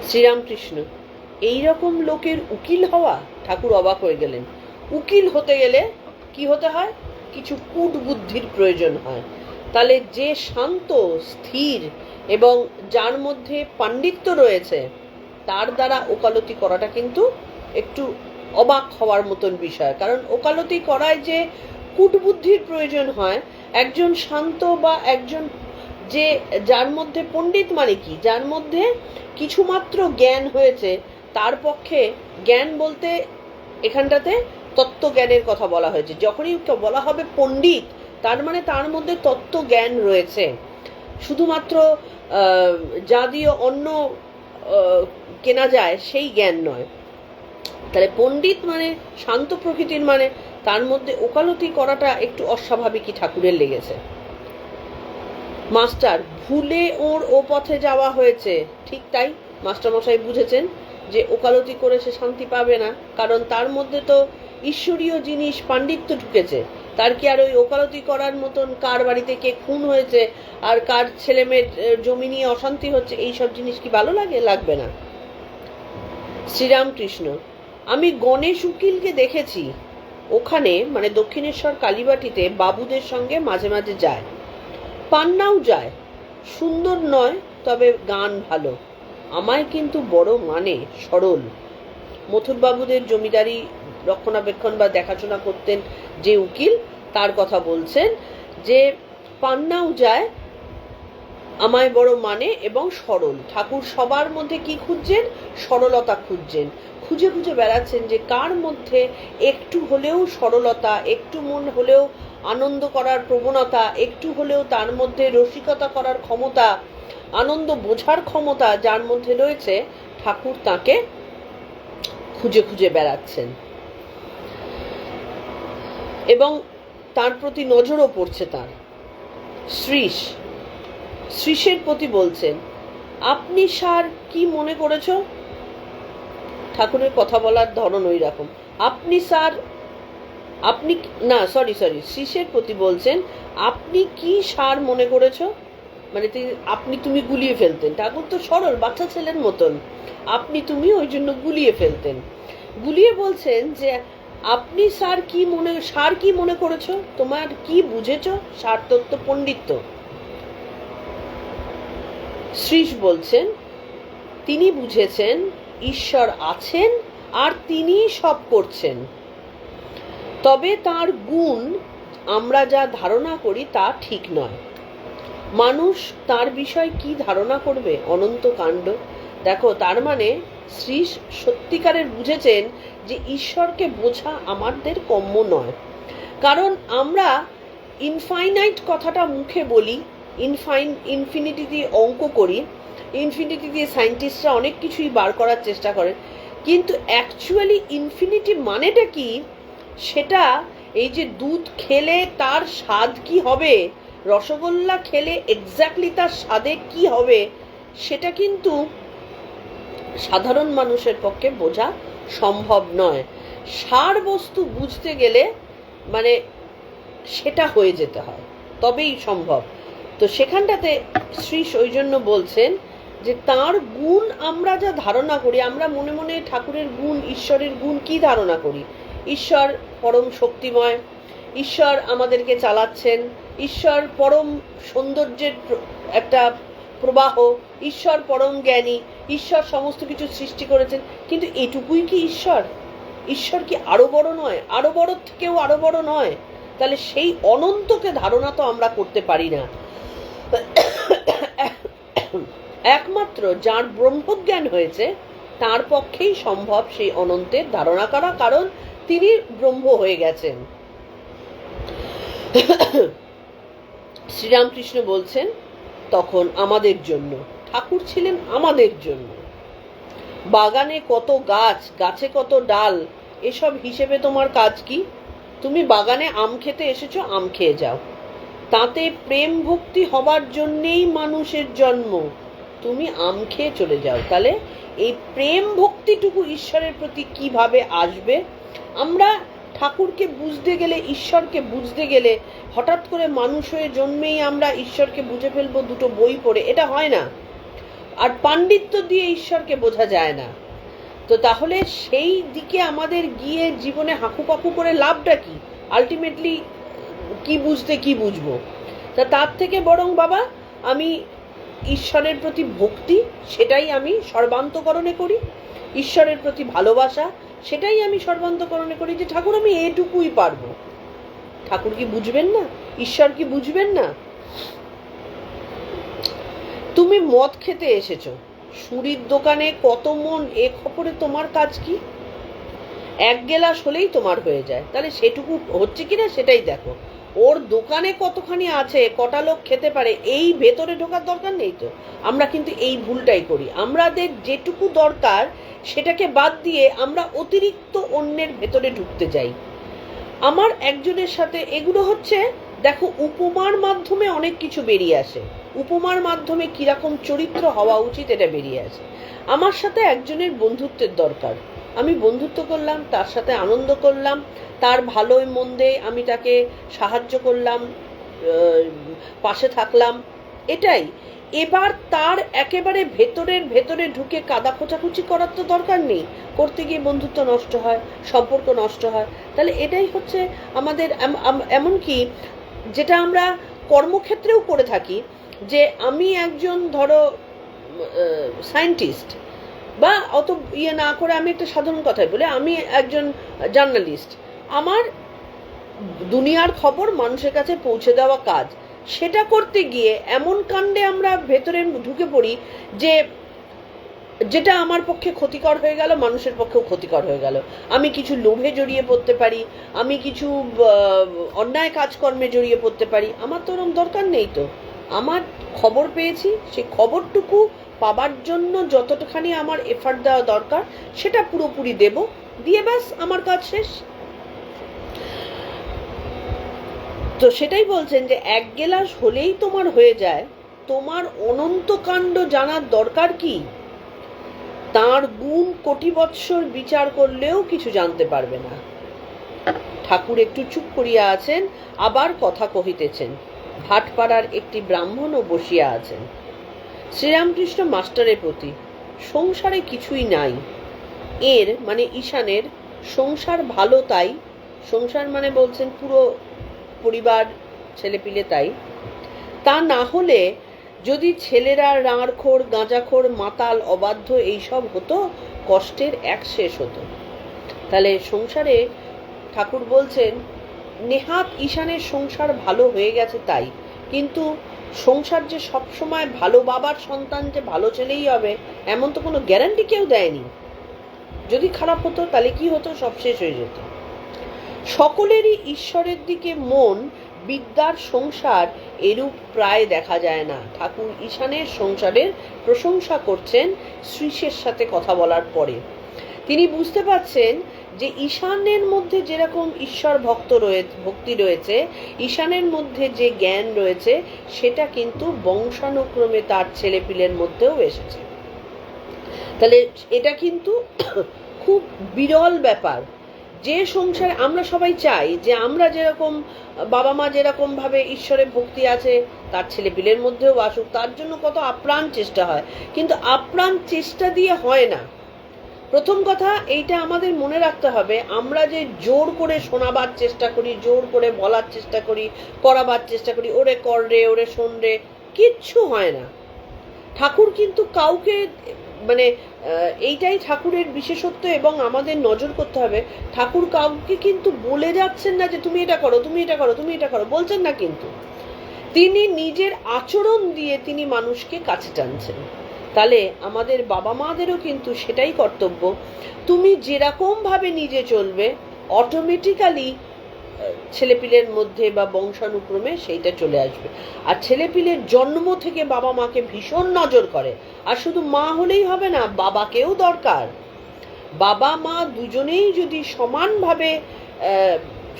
শ্রীরামকৃষ্ণ এইরকম লোকের উকিল হওয়া, ঠাকুর অবাক হয়ে গেলেন। উকিল হতে গেলে কি হতে হয়? কিছু কূট বুদ্ধির প্রয়োজন হয়। তাহলে যে শান্ত, স্থির এবং যার মধ্যে পাণ্ডিত্য রয়েছে, তার দ্বারা ওকালতি করাটা কিন্তু একটু অবাক হওয়ার মতন বিষয়। কারণ ওকালতি করায় যে কূটবুদ্ধির প্রয়োজন হয়, একজন শান্ত বা একজন যার মধ্যে পণ্ডিত মানে কি, যার মধ্যে কিছুমাত্র জ্ঞান হয়েছে, তার পক্ষে জ্ঞান বলতে এখানটাতে তত্ত্বজ্ঞানের কথা বলা হয়েছে। যখনই বলা হবে পণ্ডিত, তার মানে তার মধ্যে তত্ত্ব জ্ঞান রয়েছে, শুধুমাত্র যা দিয়ে অন্য কেনা যায় সেই জ্ঞান নয়। তাহলে পণ্ডিত মানে শান্ত প্রকৃতির, মানে তার মধ্যে ওকালতি করাটা একটু অস্বাভাবিকই ঠাকুরের লেগেছে। মাস্টার ভুলে ওর ও পথে যাওয়া হয়েছে। ঠিক তাই, মাস্টারমশাই বুঝেছেন যে ওকালতি করে সে শান্তি পাবে না, কারণ তার মধ্যে তো ঈশ্বরীয় জিনিস, পাণ্ডিত্য ঢুকেছে। তার কি আর ওই ওকালতি করার মতন কার বাড়িতে কে খুন হয়েছে আর কার ছেলে মেয়ের জমি নিয়ে অশান্তি হচ্ছে, এইসব জিনিস কি ভালো লাগে? লাগবে না। শ্রীরামকৃষ্ণ আমি গণেশ উকিলকে দেখেছি, ওখানে মানে দক্ষিণেশ্বর কালীবাটিতে বাবুদের সঙ্গে মাঝে মাঝে যায়, পান্নাও যায়। সুন্দর নয়, তবে গান ভালো। আমায় কিন্তু বড় মানে, সরল। মথুরবাবুদের জমিদারি রক্ষণাবেক্ষণ বা দেখাশোনা করতেন যে উকিল, তার কথা বলছেন যে পান্নাও যায়, আমায় বড় মানে এবং সরল। ঠাকুর সবার মধ্যে কি খুঁজছেন? সরলতা খুঁজছেন, খুঁজে খুঁজে বেড়াচ্ছেন যে কার মধ্যে একটু হলেও সরলতা, একটু মন হলেও আনন্দ করার প্রবণতা, একটু হলেও তার মধ্যে রসিকতা করার ক্ষমতা, আনন্দ বোঝার ক্ষমতা যার মধ্যে রয়েছে, ঠাকুর তাকে খুঁজে খুঁজে বেড়াচ্ছেন এবং তার প্রতি নজরও পড়ছে তার। শ্রীশের প্রতি বলছেন, আপনি স্যার কি মনে করেছ? ঠাকুরের কথা বলার ধরন ওই রকম। আপনি স্যার, আপনি না, সরি, শ্রীশের প্রতি বলছেন, আপনি কি স্যার মনে করেছ? মানে আপনি তুমি গুলিয়ে ফেলতেন। ঠাকুর তো সরল বাচ্চা ছেলের মতন, আপনি তুমি ওই জন্য গুলিয়ে ফেলতেন। গুলিয়ে বলছেন যে আপনি স্যার কি মনে করেছ? তোমার কি বুঝেছ? স্যার তত্ত্ব পণ্ডিত্য। শ্রীশ বলছেন, তিনি বুঝেছেন ঈশ্বর আছেন আর তিনিই সব করছেন, তবে তার গুণ আমরা যা ধারণা করি তা ঠিক নয়। মানুষ তার বিষয় কি ধারণা করবে? অনন্ত কাণ্ড। দেখো, তার মানে শ্রীশ সত্যিকারের বুঝেছেন যে ঈশ্বরকে বোঝা আমাদের কম্য নয়। কারণ আমরা ইনফাইনাইট কথাটা মুখে বলি, ইনফিনিটি দিয়ে অঙ্ক করি, ইনফিনিটি দিয়ে সায়েন্টিস্টরা অনেক কিছুই বার করার চেষ্টা করেন, কিন্তু অ্যাকচুয়ালি ইনফিনিটি মানেটা কি সেটা, এই যে দুধ খেলে তার স্বাদ কি হবে, রসগোল্লা খেলে এক্স্যাক্টলি তার স্বাদে কি হবে, সেটা কিন্তু সাধারণ মানুষের পক্ষে বোঝা সম্ভব নয়। সার বস্তু বুঝতে গেলে মানে সেটা হয়ে যেতে হয়, তবেই সম্ভব। তো সেখানটাতে শ্রীশ ওই জন্য বলছেন যে তার গুণ আমরা যা ধারণা করি, আমরা মনে মনে ঠাকুরের গুণ, ঈশ্বরের গুণ কি ধারণা করি? ঈশ্বর পরম শক্তিময়, ঈশ্বর আমাদেরকে চালাচ্ছেন, ঈশ্বর পরম সৌন্দর্যের একটা প্রবাহ, ঈশ্বর পরম জ্ঞানী, ঈশ্বর সমস্ত কিছু সৃষ্টি করেছেন। কিন্তু এটুকুই কি ঈশ্বর? ঈশ্বর কি আরো বড় নয়? আরো বড় থেকেও আরো বড় নয়? তাহলে সেই অনন্তকে ধারণা তো আমরা করতে পারি না। একমাত্র যার ব্রহ্মজ্ঞান হয়েছে তার পক্ষেই সম্ভব সেই অনন্তের ধারণা করা, কারণ তিনি ব্রহ্ম হয়ে গেছেন। শ্রীরামকৃষ্ণ বলছেন, তখন আমাদের জন্য ঠাকুর ছিলেন, আমাদের জন্য। বাগানে কত গাছ, গাছে কত ডাল, এসব হিসেবে তোমার কাজ কি? তুমি বাগানে আম খেতে এসেছো, আম খেয়ে যাও। তাতে প্রেম ভক্তি হবার জন্যেই মানুষের জন্ম, তুমি আম খেয়ে চলে যাও। তাহলে এই প্রেম ভক্তিটুকু ঈশ্বরের প্রতি কিভাবে আসবে? আমরা ঠাকুরকে বুঝতে গেলে, ঈশ্বরকে বুঝতে গেলে হঠাৎ করে মানুষ হয়ে জন্মেই আমরা ঈশ্বরকে বুঝে ফেলবো দুটো বই পড়ে, এটা হয় না। আর পাণ্ডিত্য দিয়ে ঈশ্বরকে বোঝা যায় না। তো তাহলে সেই দিকে আমাদের গিয়ে জীবনে হাঁকুপাকু করে লাভটা কি? আলটিমেটলি কি বুঝতে কি বুঝবো? তার থেকে বরং বাবা আমি ঈশ্বরের প্রতি ভক্তি, সেটাই আমি সর্বান্তকরণে করি, ঈশ্বরের প্রতি ভালোবাসা, সেটাই আমি সর্বান্তকরণে করি, যে ঠাকুর আমি এটুকুই পারবো। ঠাকুর কি বুঝবেন না? ঈশ্বর কি বুঝবেন না? তুমি মদ খেতে এসেছো, সুরির দোকানে কত মন, এ খবরে তোমার কাজ কি? এক গেলাস হলেই তোমার হয়ে যায়, তাহলে সেটুকু হচ্ছে কিনা সেটাই দেখো। ওর দোকানে কতখানি আছে, কটা লোক খেতে পারে, এই ভেতরে ঢোকার দরকার নেই তো। আমরা কিন্তু এই ভুলটাই করি, আমাদের যেটুকু দরকার সেটাকে বাদ দিয়ে আমরা অতিরিক্ত অন্যের ভেতরে ঢুকতে যাই। আমার একজনের সাথে এগুলো হচ্ছে, দেখো উপমার মাধ্যমে অনেক কিছু বেরিয়ে আসে, উপমার মাধ্যমে কিরকম চরিত্র হওয়া উচিত এটা বেরিয়ে আসে। আমার সাথে একজনের বন্ধুত্বের দরকার, আমি বন্ধুত্ব করলাম, তার সাথে আনন্দ করলাম, তার ভালোই মন্দে আমি তাকে সাহায্য করলাম, পাশে থাকলাম, এটাই। এবার তার একেবারে ভেতরে ঢুকে কাদা খোঁচাখুচি করার তো দরকার নেই, করতে গিয়ে বন্ধুত্ব নষ্ট হয়, সম্পর্ক নষ্ট হয়। তাহলে এটাই হচ্ছে আমাদের, এমনকি যেটা আমরা কর্মক্ষেত্রেও করে থাকি, যে আমি একজন ধরো সায়েন্টিস্ট, বা অত ইয়ে না করে আমি একটা সাধারণ কথাই বলে, আমি একজন জার্নালিস্ট, আমার দুনিয়ার খবর মানুষের কাছে পৌঁছে দেওয়া কাজ। সেটা করতে গিয়ে এমন কাণ্ডে আমরা ভেতরে ঢুকে পড়ি যে যেটা আমার পক্ষে ক্ষতিকর হয়ে গেল, মানুষের পক্ষেও ক্ষতিকর হয়ে গেল। আমি কিছু লোভে জড়িয়ে পড়তে পারি, আমি কিছু অন্যায় কাজকর্মে জড়িয়ে পড়তে পারি। আমার তো ওরকম দরকার নেই। তো আমার খবর পেয়েছি, সেই খবরটুকু পাবার জন্য যতখানি আমার এফার্ট দেওয়া দরকার সেটা পুরোপুরি দেব, দিয়ে ব্যাস আমার কাজ শেষ। তো সেটাই বলছেন যে এক গেলাস হলেই তোমার হয়ে যায়, তোমার অনন্ত কাণ্ড জানার দরকার কি? তাঁর গুণ কোটি বৎসর বিচার করলেও কিছু জানতে পারবে না। ঠাকুর একটু চুপ করিয়া আছেন, আবার কথা কহিতেছেন। ভাটপাড়ার একটি ব্রাহ্মণও বসিয়া আছেন। শ্রীরামকৃষ্ণ মাস্টারের প্রতি, সংসারে কিছুই নাই। এর মানে ঈশানের সংসার ভালো, তাই সংসার মানে বলছেন পুরো পরিবার, ছেলেপিলে, তাই তা না হলে যদি ছেলেরা রাঁড়খোর, গাঁজাখোর, মাতাল, অবাধ্য এইসব হতো, কষ্টের এক শেষ হতো। তাহলে সংসারে ঠাকুর বলছেন নেহাত ঈশানের সংসার ভালো হয়ে গেছে তাই, কিন্তু সংসার যে সবসময় ভালো বাবার সন্তান যে ভালো ছেলেই হবে এমন তো কোনো গ্যারান্টি কেউ দেয়নি। যদি খারাপ হতো তাহলে কি হতো, সব শেষ হয়ে যেত। সকলেরই ঈশ্বরের দিকে মন, বিদ্যার সংসার এরূপ প্রায় দেখা যায় না। ঠাকুর ঈশানের সংসারের প্রশংসা করছেন শ্রীশের সাথে কথা বলার পরে। তিনি বুঝতে পারছেন যে ঈশানের মধ্যে যেরকম ঈশ্বর ভক্তি রয়েছে, ঈশানের মধ্যে যে জ্ঞান রয়েছে, সেটা কিন্তু বংশানুক্রমে তার ছেলেপিলের মধ্যেও এসেছে। তাহলে এটা কিন্তু খুব বিরল ব্যাপার। যে সংসারে আমরা সবাই চাই যে আমরা যেরকম বাবা মা যেরকম ভাবে ঈশ্বরের ভক্তি আছে তার ছেলেপিলের মধ্যেও আসুক, তার জন্য কত আপ্রাণ চেষ্টা হয়, কিন্তু আপ্রাণ চেষ্টা দিয়ে হয় না। প্রথম কথা এইটা আমাদের মনে রাখতে হবে, আমরা যে জোর করে শোনাবার চেষ্টা করি, জোর করে বলার চেষ্টা করি, করাবার চেষ্টা করি, ওরে কর রে, ওরে শোন রে, কিচ্ছু হয় না। ঠাকুর কিন্তু কাউকে মানে এইটাই ঠাকুরের বিশেষত্ব, এবং আমাদের নজর করতে হবে ঠাকুর কাউকে কিন্তু বলে যাচ্ছেন না যে তুমি এটা করো, তুমি এটা করো, তুমি এটা করো, বলছেন না। কিন্তু তিনি নিজের আচরণ দিয়ে তিনি মানুষকে কাছে টানছেন। তাহলে আমাদের বাবা মাদেরও কিন্তু সেটাই কর্তব্য, তুমি যেরকম ভাবে নিজে চলবে অটোমেটিক্যালি ছেলেপিলের মধ্যে বা বংশানুক্রমে সেইটা চলে আসবে। আর ছেলেপিলের জন্ম থেকে বাবা মাকে ভীষণ নজর করে। আর শুধু মা হলেই হবে না, বাবাকেও দরকার। বাবা মা দুজনেই যদি সমানভাবে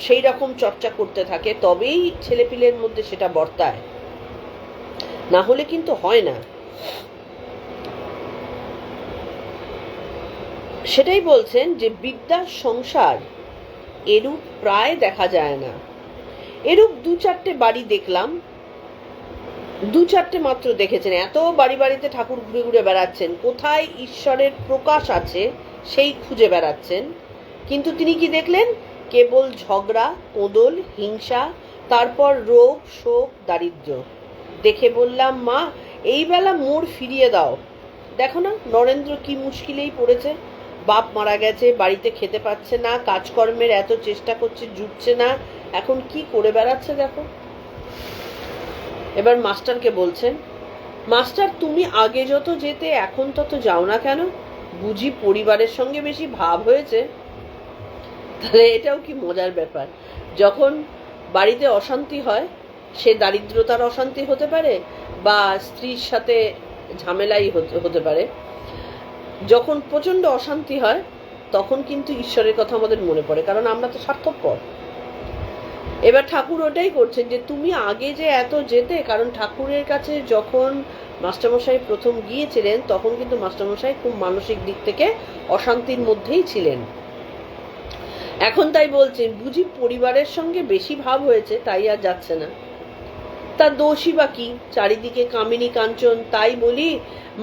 সেই রকম চর্চা করতে থাকে তবেই ছেলেপিলের মধ্যে সেটা বর্তায়, না হলে কিন্তু হয় না। সেটাই বলছেন যে বিদ্যার সংসার এরূপ প্রায় দেখা যায় না। এরূপ দু চারটে বাড়ি দেখলাম, দু চারটে মাত্র দেখেছেন। এত বাড়ি বাড়িতে ঠাকুর ঘুরে ঘুরে বেড়াচ্ছেন, কোথায় ঈশ্বরের প্রকাশ আছে সেই খুঁজে বেড়াচ্ছেন। কিন্তু তিনি কি দেখলেন? কেবল ঝগড়া, কোঁদল, হিংসা, তারপর রোগ, শোক, দারিদ্র্য। দেখে বললাম, মা এই বেলা মোড় ফিরিয়ে দাও। দেখো না নরেন্দ্র কি মুশকিলেই পড়েছে। বাপ মারা গেছে, বাড়িতে খেতে পাচ্ছে না, কাজকর্মের এত চেষ্টা করছে, জুটছে না, এখন কি করে বেড়াচ্ছে দেখো। এবার মাস্টারকে বলছেন, মাস্টার তুমি আগে যত যেতে এখন তত যাও না কেন? বুঝি পরিবারের সঙ্গে বেশি ভাব হয়েছে? তাহলে এটাও কি মজার ব্যাপার। যখন বাড়িতে অশান্তি হয়, সে দারিদ্রতার অশান্তি হতে পারে বা স্ত্রীর সাথে ঝামেলাই হতে পারে, যখন প্রচন্ড অশান্তি হয় তখন কিন্তু ঈশ্বরের কথা আমাদের মনে পড়ে, কারণ আমরা তো স্বার্থপর। এবার ঠাকুর ওটাই করছেন যে তুমি আগে যে এত যেতে, কারণ ঠাকুরের কাছে যখন মাস্টারমশাই প্রথম গিয়েছিলেন তখন কিন্তু মাস্টারমশাই খুব মানসিক দিক থেকে অশান্তির মধ্যেই ছিলেন। এখন তাই বলছেন বুঝি পরিবারের সঙ্গে বেশি ভাব হয়েছে তাই আর যাচ্ছে না। তার দোষই বা কি? চারিদিকে কামিনী কাঞ্চন। তাই বলি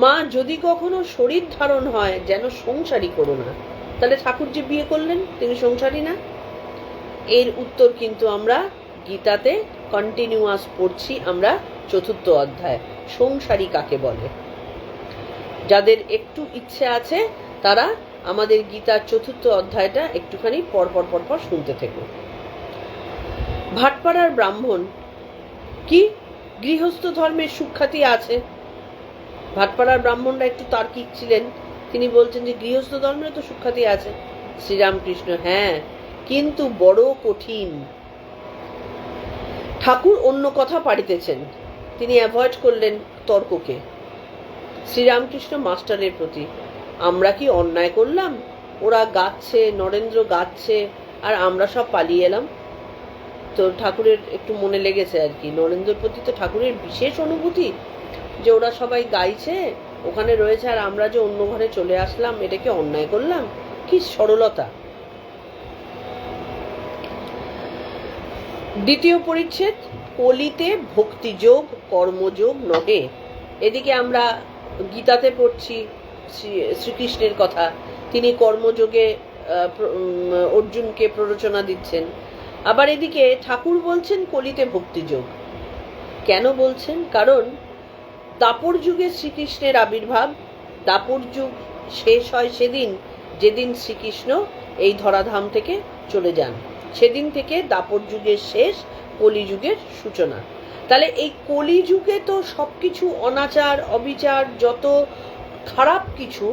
মা, যদি কখনো শরীর ধারণ হয় যেন সংসারই করো না। তাহলে ঠাকুর যে বিয়ে করলেন তিনি সংসারী না? এর উত্তর কিন্তু আমরা গীতাতে কন্টিনিউয়াস পড়ছি। আমরা 4th অধ্যায়, সংসারী কাকে বলে। যাদের একটু ইচ্ছে আছে তারা আমাদের গীতার 4th অধ্যায়টা একটুখানি পরপর শুনতে থেকো। ভাটপাড়ার ব্রাহ্মণ কি গৃহস্থ ধর্মের সুখ্যাতি আছে। ভাটপাড়ার ব্রাহ্মণরা একটু তার্কিক ছিলেন, তিনি বলছেন যে গৃহস্থ ধর্মের তো সুখ্যাতি আছে। শ্রীরামকৃষ্ণ, হ্যাঁ, কিন্তু বড় কঠিন। ঠাকুর অন্য কথা পাড়িতেছেন, তিনি অ্যাভয়েড করলেন তর্ককে। শ্রীরামকৃষ্ণ মাস্টারের প্রতি, আমরা কি অন্যায় করলাম? ওরা গাচ্ছে, নরেন্দ্র গাচ্ছে, আর আমরা সব পালিয়ে এলাম। তো ঠাকুরের একটু মনে লেগেছে আর কি, নরেন্দ্রের প্রতি তো ঠাকুরের বিশেষ অনুভূতি, যে ওরা সবাই গাইছে, ওখানে রয়েছে, আর আমরা যে অন্য ঘরে চলে আসলাম, এটা কি অন্যায় করলাম? কি সরলতা। দ্বিতীয় পরিচ্ছেদ, কলিতে ভক্তিযোগ কর্মযোগ নহে। এদিকে আমরা গীতাতে পড়ছি শ্রীকৃষ্ণের কথা, তিনি কর্মযোগে অর্জুনকে প্ররোচনা দিচ্ছেন। আবার এদিকে ঠাকুর বলছেন কলিতে ভক্তিযোগ। কেন বলছেন? কারণ দাপর যুগে শ্রীকৃষ্ণের আবির্ভাব, দাপর যুগ শেষ হয় সেদিন যেদিন শ্রীকৃষ্ণ এই ধরাধাম থেকে চলে যান। সেদিন থেকে দাপর যুগের শেষ, কলিযুগের সূচনা। তাহলে এই কলিযুগে তো সবকিছু অনাচার, অবিচার, যত খারাপ কিছু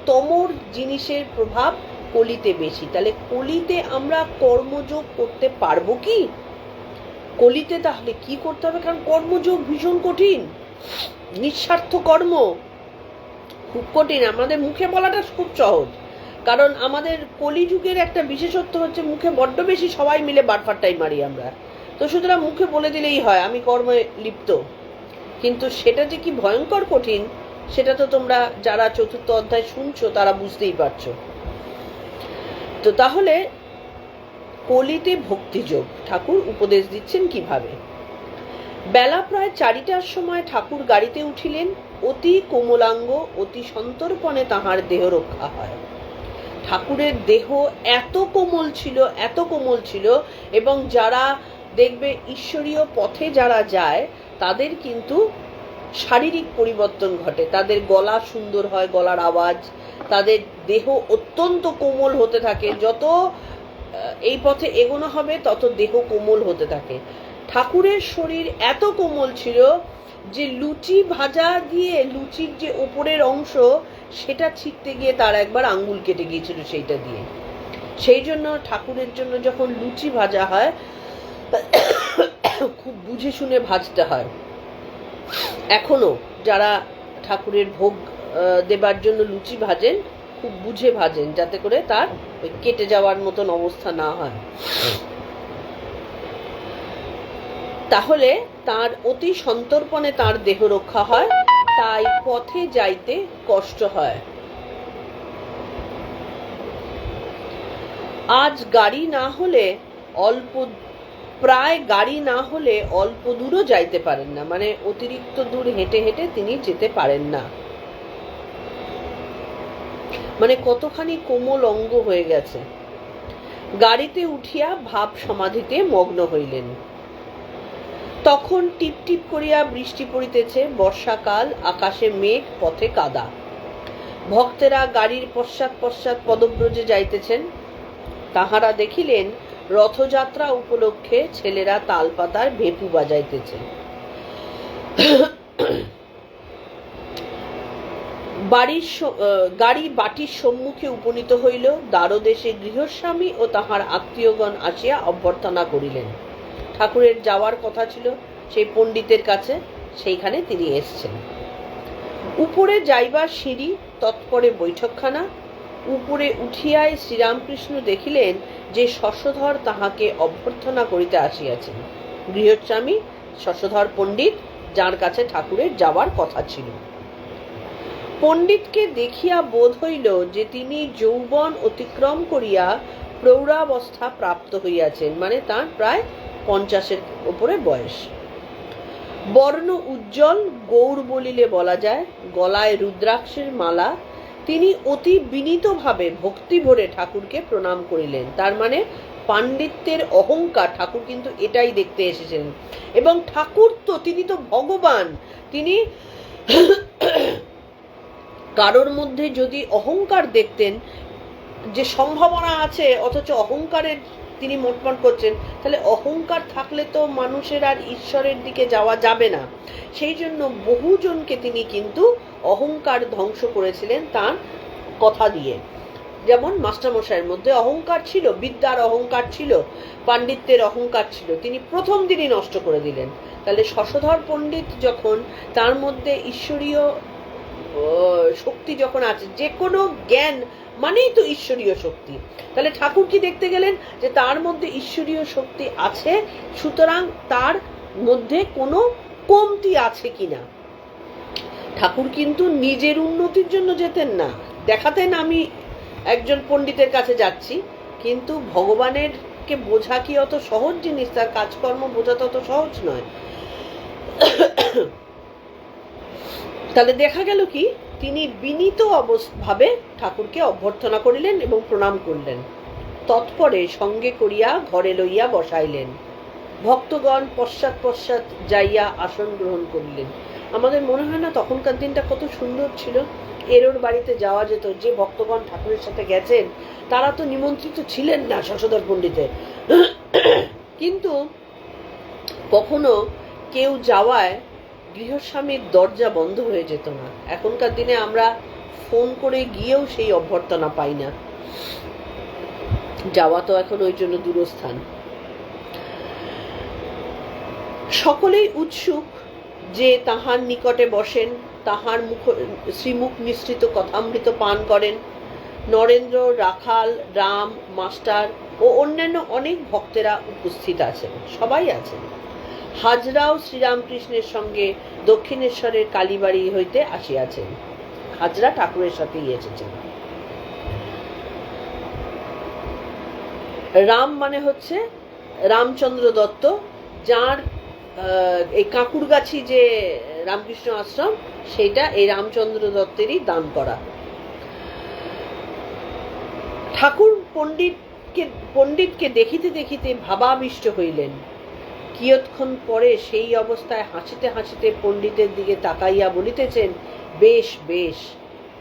তমর জিনিসের প্রভাব কলিতে বেশি। তাহলে কলিতে আমরা কর্মযোগ করতে পারবো কি? কলিতে তাহলে কি করতে হবে? কারণ কর্মযোগ ভীষণ কঠিন, নিঃস্বার্থ কর্ম খুব কঠিন। আমাদের মুখে বলাটা খুব সহজ, কারণ আমাদের কলিযুগের একটা বিশেষত্ব হচ্ছে মুখে বড্ড বেশি সবাই মিলে বাটফাট্টাই মারি আমরা। তো সুতরাং মুখে বলে দিলেই হয় আমি কর্মে লিপ্ত, কিন্তু সেটা যে কি ভয়ঙ্কর কঠিন সেটা তো তোমরা যারা চতুর্থ অধ্যায় শুনছো তারা বুঝতেই পারছো। তো তাহলে কলিতে ভক্তিযোগ ঠাকুর উপদেশ দিচ্ছেন কিভাবে। বেলা প্রায় 4টার সময় ঠাকুর গাড়িতে উঠিলেন। অতি কোমলাঙ্গ, অতি সন্তর্পণে তাহার দেহ রক্ষা হয়। ঠাকুরের দেহ এত কোমল ছিল, এত কোমল ছিল, এবং যারা দেখবে ঈশ্বরীয় পথে যারা যায় তাদের কিন্তু শারীরিক পরিবর্তন ঘটে, তাদের গলা সুন্দর হয়, গলার আওয়াজ, তাদের দেহ অত্যন্ত কোমল হতে থাকে। যত এই পথে এগোনো হবে তত দেহ কোমল হতে থাকে। ঠাকুরের শরীর এত কোমল ছিল যে লুচি ভাজা দিয়ে লুচির যে ওপরের অংশ সেটা ছিঁড়তে গিয়ে তার একবার আঙ্গুল কেটে গিয়েছিল সেইটা দিয়ে। সেই জন্য ঠাকুরের জন্য যখন লুচি ভাজা হয় খুব বুঝে শুনে ভাজতে হয়। এখনো যারা ঠাকুরের ভোগ দেবার জন্য লুচি ভাজেন খুব বুঝে ভাজেন, যাতে করে তার ওই কেটে যাওয়ার মতন অবস্থা না হয়। তাহলে তার অতি সন্তর্পণে তার দেহ রক্ষা হয়, তাই পথে যাইতে কষ্ট হয়। আজ গাড়ি না হলে প্রায় গাড়ি না হলে অল্প দূরও যাইতে পারেন না, মানে অতিরিক্ত দূর হেঁটে হেঁটে তিনি যেতে পারেন না। মানে কতখানি কোমল অঙ্গ হয়ে গেছে। গাড়িতে উঠিয়া ভাব সমাধিতে মগ্ন হইলেন। তখন টিপ টিপ করিয়া বৃষ্টি পড়িতেছে, বর্ষাকাল, আকাশে মেঘ, পথে কাদা। ভক্তেরা গাড়ির পশ্চাৎ পশ্চাৎ পদব্রজে যাইতেছেন। তাহারা দেখিলেন রথযাত্রা উপলক্ষে ছেলেরা তালপাতার ভেপু বাজাইতেছে। গাড়ি বাটির সম্মুখে উপনীত হইল। দ্বারদেশে গৃহস্বামী ও তাহার আত্মীয়গণ আসিয়া অভ্যর্থনা করিলেন। ঠাকুরের যাওয়ার কথা ছিল সেই পণ্ডিতের কাছে, সেইখানে তিনি এসছেন। উপরে যাইবার সিঁড়ি, তৎপরে বৈঠকখানা। উপরে উঠিয়াই শ্রীরামকৃষ্ণ দেখিলেন যে শশধর তাহাকে অভ্যর্থনা করিতে আসিয়াছেন। গৃহস্বামী শশধর পণ্ডিত, যার কাছে ঠাকুরের যাওয়ার কথা ছিল। পণ্ডিতকে দেখিয়া বোধ হইল যে তিনি যৌবন অতিক্রম করিয়া প্রৌঢ়াবস্থা প্রাপ্ত হইয়াছেন, মানে তার প্রায় 50-এর উপরে বয়স। বর্ণ উজ্জ্বল, গৌর বলিলে বলা যায়, গলায় রুদ্রাক্ষের মালা। তিনি অতি বিনীতভাবে ভক্তি ভরে ঠাকুরকে প্রণাম করিলেন। তার মানে পাণ্ডিত্যের অহংকার, ঠাকুর কিন্তু এটাই দেখতে এসেছেন। এবং ঠাকুর তো, তিনি তো ভগবান, তিনি কারোর মধ্যে যদি অহংকার দেখতেন যে সম্ভাবনা আছে, অথচ অহংকারের তিনি মোটমাট করছেন, তাহলে অহংকার থাকলে তো মানুষের আর ঈশ্বরের দিকে যাওয়া যাবে না। সেই জন্য বহুজনকে তিনি কিন্তু অহংকার ধ্বংস করেছিলেন তার কথা দিয়ে। যেমন মাস্টারমশাইয়ের মধ্যে অহংকার ছিল, বিদ্যার অহংকার ছিল, পাণ্ডিত্যের অহংকার ছিল, তিনি প্রথম দিনই নষ্ট করে দিলেন। তাহলে শশধর পণ্ডিত যখন, তার মধ্যে ঈশ্বরীয় শক্তি যখন আছে, যে কোনো জ্ঞান মানেই তো ঈশ্বরীয় শক্তি, তাহলে ঠাকুর কি দেখতে গেলেন যে তার মধ্যে ঈশ্বরীয় শক্তি আছে, সুতরাং তার মধ্যে কোনো কমতি আছে কিনা। ঠাকুর কিন্তু নিজের উন্নতির জন্য যেতেন না, দেখাতেন আমি একজন পণ্ডিতের কাছে যাচ্ছি, কিন্তু ভগবানের কে বোঝা কি অত সহজ জিনিস, তার কাজকর্ম বোঝা তত সহজ নয়। তাহলে দেখা গেল কি, তিনি বিনীত ভাবে ঠাকুরকে অভ্যর্থনা করিলেন এবং প্রণাম করলেন। তৎপরে সঙ্গে করিয়া ঘরে লইয়া বসাইলেন। ভক্তগণ পশ্চাৎ পশ্চাৎ যাইয়া আসন গ্রহণ করিলেন। আমাদের মনে হয় না তখনকার দিনটা কত সুন্দর ছিল, এরোর বাড়িতে যাওয়া যেত। যে ভক্তগণ ঠাকুরের সাথে গেছেন তারা তো নিমন্ত্রিত ছিলেন না শশধর পণ্ডিতের, কিন্তু কখনো কেউ যাওয়ায় গৃহস্বামীর দরজা বন্ধ হয়ে যেত না। এখনকার দিনে আমরা ফোন করে গিয়েও সেই অভ্যর্থনা পাই না, যাওয়া তো এখন ওই জন্য দূরস্থান। সকলেই উৎসুক যে তাহার নিকটে বসেন, তাহার শ্রীমুখ নিঃসৃত কথামৃত পান করেন। নরেন্দ্র, রাখাল, রাম, মাস্টার ও অন্যান্য অনেক ভক্তেরা উপস্থিত আছেন, সবাই আছেন। হাজরাও শ্রীরামকৃষ্ণের সঙ্গে দক্ষিণেশ্বরের কালীবাড়ি হইতে আসিয়াছেন। হাজরা ঠাকুরের সাথেই এসেছেন। রাম মানে হচ্ছে রামচন্দ্র দত্ত, যার এই কাকুরগাছি যে রামকৃষ্ণ আশ্রম, সেইটা এই রামচন্দ্র দত্তেরই দান করা। ঠাকুর পণ্ডিতকে দেখিতে দেখিতে ভাবাবিষ্ট হইলেন। কিয়ৎক্ষণ পরে সেই অবস্থায় হাসিতে হাসিতে পণ্ডিতের দিকে তাকাইয়া বলিতেছেন, বেশ বেশ।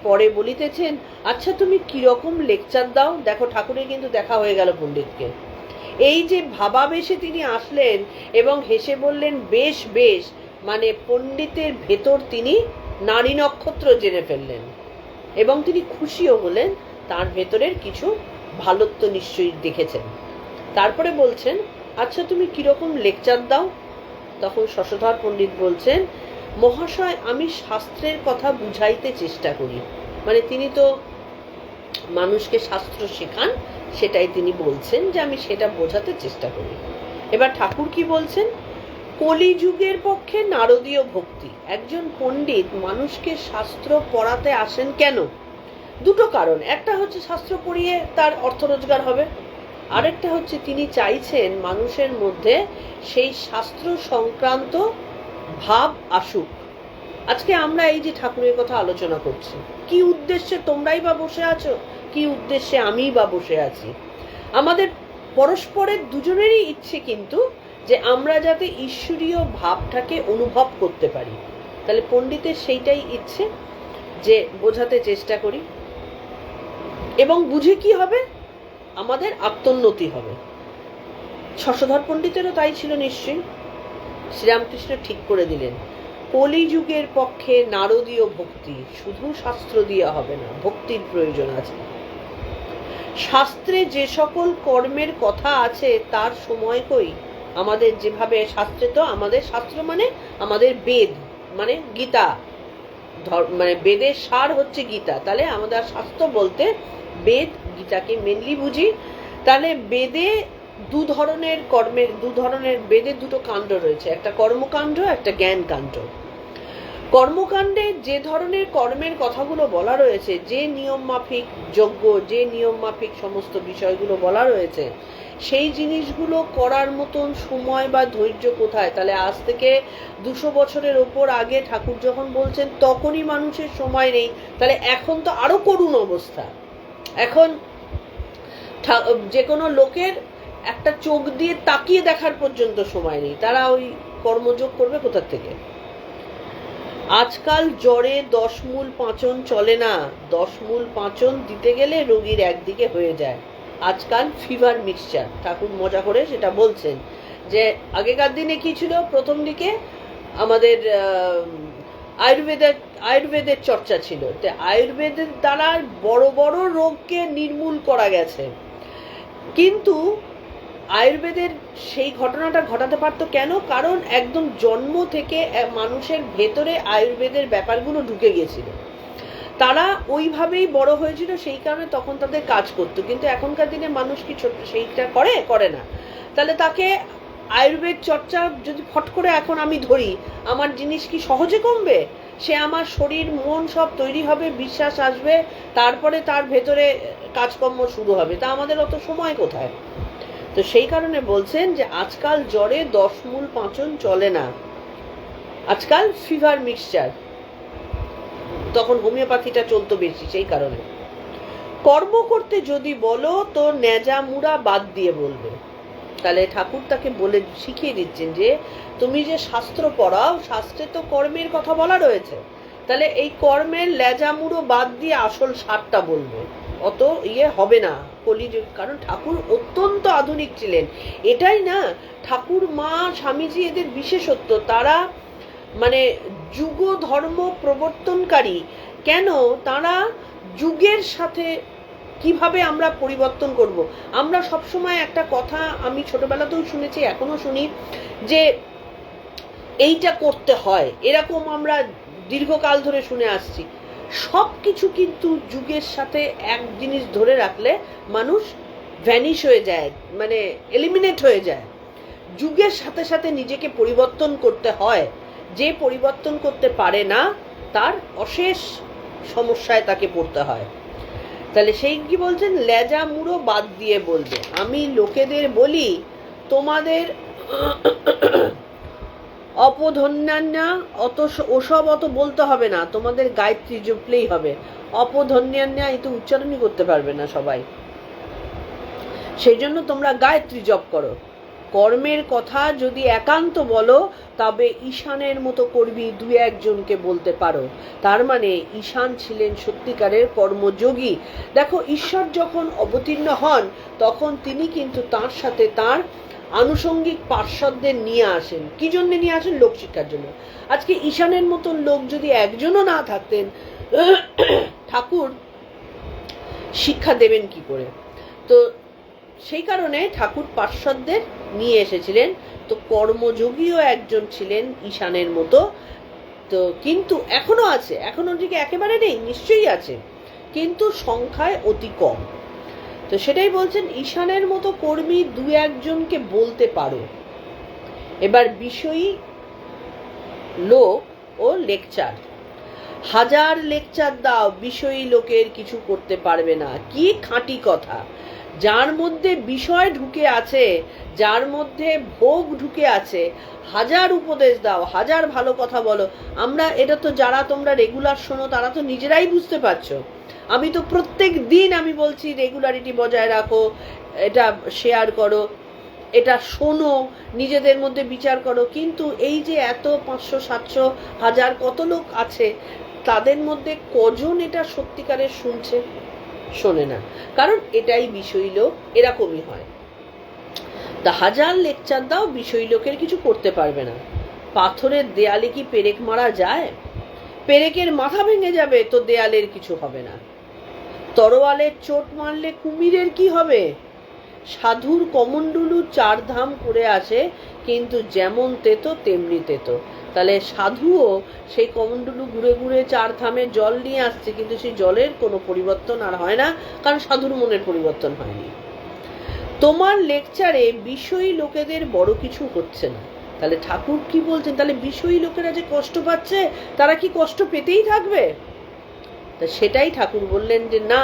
পরে বলিতেছেন, আচ্ছা তুমি কিরকম লেকচার দাও। দেখো, ঠাকুরের কিন্তু দেখা হয়ে গেল পণ্ডিতকে। এই যে ভাবাবেশে তিনি আসলেন এবং হেসে বললেন বেশ বেশ, মানে পণ্ডিতের ভেতর তিনি নারী নক্ষত্র জেনে ফেললেন এবং তিনি খুশিও হলেন, তার ভেতরের কিছু ভালোত্ব নিশ্চয়ই দেখেছেন। তারপরে বলছেন, আচ্ছা তুমি কিরকম লেকচার দাও। তখন শশধর পণ্ডিত বলছেন, মহাশয় আমি শাস্ত্রের কথা বুঝাইতে চেষ্টা করি। মানে তিনি তো মানুষকে শাস্ত্র শেখান, সেটাই তিনি বলছেন যে আমি সেটা বোঝাতে চেষ্টা করি। এবার ঠাকুর কি বলছেন, কলিযুগের পক্ষে নারদীয় ভক্তি। একজন পণ্ডিত মানুষকে শাস্ত্র পড়াতে আসেন কেন? দুটো কারণ। একটা হচ্ছে শাস্ত্র পড়িয়ে তার অর্থ রোজগার হবে, আরেকটা হচ্ছে তিনি চাইছেন মানুষের মধ্যে সেই শাস্ত্র সংক্রান্ত ভাব আসুক। আজকে আমরা এই যে ঠাকুরের কথা আলোচনা করছি, কি উদ্দেশ্যে তোমরাই বা বসে আছো, কি উদ্দেশ্যে আমিই বা বসে আছি? আমাদের পরস্পরের দুজনেরই ইচ্ছে কিন্তু যে আমরা যাতে ঈশ্বরীয় ভাবটাকে অনুভব করতে পারি। তাহলে পণ্ডিতের সেইটাই ইচ্ছে, যে বোঝাতে চেষ্টা করি, এবং বুঝে কি হবে, আমাদের আত্মোন্নতি হবে। শশধর পণ্ডিতেরও তাই ছিল নিশ্চয়ই। শ্রীরামকৃষ্ণ ঠিক করে দিলেন, কলিযুগের পক্ষে নারদীয় ভক্তি, শুধু শাস্ত্র দিয়ে হবে না, ভক্তির প্রয়োজন আছে। শাস্ত্রে যে সকল কর্মের কথা আছে তার সময় কই? আমাদের যেভাবে শাস্ত্রে, তো আমাদের শাস্ত্র মানে আমাদের বেদ, মানে গীতা, মানে বেদের সার হচ্ছে গীতা। তাহলে আমাদের শাস্ত্র বলতে বেদ, গীতাকে মেনলি বুঝি। তাহলে বেদে বেদের দুটো কাণ্ড রয়েছে, একটা কর্মকাণ্ড, একটা জ্ঞান কাণ্ড। কর্মকাণ্ডে যে ধরনের কর্মের কথাগুলো বলা রয়েছে, যে নিয়ম মাফিক যজ্ঞ, যে নিয়ম মাফিক সমস্ত বিষয়গুলো বলা রয়েছে, সেই জিনিসগুলো করার মতন সময় বা ধৈর্য কোথায়? তাহলে আজ থেকে 200 বছরের ওপর আগে ঠাকুর যখন বলছেন তখনই মানুষের সময় নেই, তাহলে এখন তো আরো করুণ অবস্থা। এখন যে কোনো লোকের একটা চোখ দিয়ে তাকিয়ে দেখার পর্যন্ত সময় নেই, তারা ওই কর্মযোগ করবে কোথা থেকে? আজকাল জ্বরে 10 মূল পাঁচন চলে না, 10 মূল পাঁচন দিতে গেলে রোগীর একদিকে হয়ে যায়। আজকাল ফিভার মিক্সচার। ঠাকুর মজা করে সেটা বলছেন যে আগেকার দিনে কি ছিল, প্রথম দিকে আমাদের আয়ুর্বেদের চর্চা ছিল, তো আয়ুর্বেদের দ্বারা বড় বড় রোগকে নির্মূল করা গেছে। কিন্তু আয়ুর্বেদের সেই ঘটনাটা ঘটাতে পারতো কেন? কারণ একদম জন্ম থেকে মানুষের ভেতরে আয়ুর্বেদের ব্যাপারগুলো ঢুকে গেছিল, তারা ওইভাবেই বড় হয়েছিল, সেই কারণে তখন তাদের কাজ করতো। কিন্তু এখনকার দিনে মানুষ কি সেইটা করে না। তাহলে তাকে আয়ুর্বেদ চর্চা যদি ফট করে এখন আমি ধরি, আমার জিনিস কি সহজে কমবে? সে আমার শরীর মন সব তৈরি হবে, বিশ্বাস আসবে, তারপরে তার ভেতরে কাজকর্ম শুরু হবে। তা আমাদের অত সময় কোথায়? তো সেই কারণে বলছেন যে আজকাল জ্বরে 10 মূল পাঁচন চলে না, আজকাল ফিভার মিক্সচার। তখন হোমিওপ্যাথিটা চলতো বেশি, সেই কারণে। কর্ম করতে যদি বলো তো ন্যাজা মুড়া বাদ দিয়ে বলবে। তাহলে ঠাকুর তাকে বলে শিখিয়ে দিচ্ছেন যে তুমি যে শাস্ত্র পড়াও, শাস্ত্রে তো কর্মের কথা বলা রয়েছে, তাহলে এই কর্মের লেজা মুড়ো বাদ দিয়ে আসল সারটা বলবে। অত হবে না কলিযুগ। কারণ ঠাকুর অত্যন্ত আধুনিক ছিলেন, এটাই না ঠাকুর মা স্বামীজি এদের বিশেষত্ব। তারা মানে যুগ ধর্ম প্রবর্তনকারী। কেন? তারা যুগের সাথে কিভাবে আমরা পরিবর্তন করব। আমরা সবসময় একটা কথা আমি ছোটবেলাতেও শুনেছি, এখনো শুনি, যে এইটা করতে হয়, এরকম আমরা দীর্ঘকাল ধরে শুনে আসছি। সব কিছু কিন্তু যুগের সাথে এক জিনিস ধরে রাখলে মানুষ ভ্যানিশ হয়ে যায়, মানে এলিমিনেট হয়ে যায়। যুগের সাথে সাথে নিজেকে পরিবর্তন করতে হয়। যে পরিবর্তন করতে পারে না তার অশেষ সমস্যায় তাকে পড়তে হয়। তাহলে সেই কি বলছেন, লেজা মুড়ো বাদ দিয়ে বলবে। আমি লোকেদের বলি তোমাদের অপধন্যান্যা ওসব অত বলতে হবে না, তোমাদের গায়ত্রী জপলেই হবে। অপধন্যান্যা এই তো উচ্চারণই করতে পারবে না সবাই, সেই জন্য তোমরা গায়ত্রী জপ করো। কর্মের কথা যদি একান্ত বলো তবে ঈশানের মতো করবি, 2-1জনকে বলতে পারো। তার মানে ঈশান ছিলেন সত্যিকারের কর্মযোগী। দেখো, ঈশ্বর যখন অবতীর্ণ হন তখন তিনি কিন্তু তার সাথে তার আনুষঙ্গিক পার্শ্বদের নিয়ে আসেন। কি জন্য নিয়ে আসেন? লোকশিক্ষার জন্য। আজকে ঈশানের মতন লোক যদি একজনও না থাকতেন, ঠাকুর শিক্ষা দেবেন কি করে? তো সেই কারণে ঠাকুর পার্শ্বদের নিয়ে এসেছিলেন। তো কর্মযোগীও একজন ছিলেন ঈশানের মতো। তো কিন্তু এখনো আছে, এখনো দিকে একেবারে নেই, নিশ্চয়ই আছে, কিন্তু সংখ্যায় অতি কম। তো সেটাই বলছেন, ঈশানের মতো কর্মী 2-1জনকে বলতে পারো। এবার বিষয়ী লোক ও লেকচার, 1000 লেকচার দাও, বিষয়ী লোকের কিছু করতে পারবে না। কি খাঁটি কথা! যার মধ্যে বিষয় ঢুকে আছে, যার মধ্যে ভোগ ঢুকে আছে, 1000 উপদেশ দাও, 1000 ভালো কথা বলো। আমরা এটা তো যারা তোমরা রেগুলার শোনো তারা তো নিজেরাই বুঝতে পারছো। আমি তো প্রত্যেক দিন আমি বলছি রেগুলারিটি বজায় রাখো, এটা শেয়ার করো, এটা শোনো, নিজেদের মধ্যে বিচার করো। কিন্তু এই যে এত 500, 700, 1000 কত লোক আছে, তাদের মধ্যে কজন এটা সত্যিকারের শুনছে? শোনে না। কারণ এটাই বিষয়ী লোক, এরকমই হয়। তা 1000 লেকচার দাও, বিষয়ী লোকের কিছু করতে পারবে না। পাথরের দেয়ালে কি পেরেক মারা যায়? পেরেকের মাথা ভেঙে যাবে, তো দেয়ালের কিছু হবে না। তরোয়ালের চোট মারলে কুমিরের কি হবে? সাধুর কমণ্ডলু 4 ধাম করে আসে, কিন্তু যেমন তেতো তেমনি তেতো। তাহলে সাধুও সেই কমণ্ডলু ঘুরে ঘুরে 4 ধামে জল নিয়ে আসছে, কিন্তু সেই জলের কোনো পরিবর্তন আর হয় না, কারণ সাধুর মনের পরিবর্তন হয়নি। তোমার লেকচারে বিষয়ী লোকেদের বড় কিছু হচ্ছে না। তাহলে ঠাকুর কি বলছেন? তাহলে বিষয়ী লোকেরা যে কষ্ট পাচ্ছে, তারা কি কষ্ট পেতেই থাকবে? তা সেটাই ঠাকুর বললেন যে না,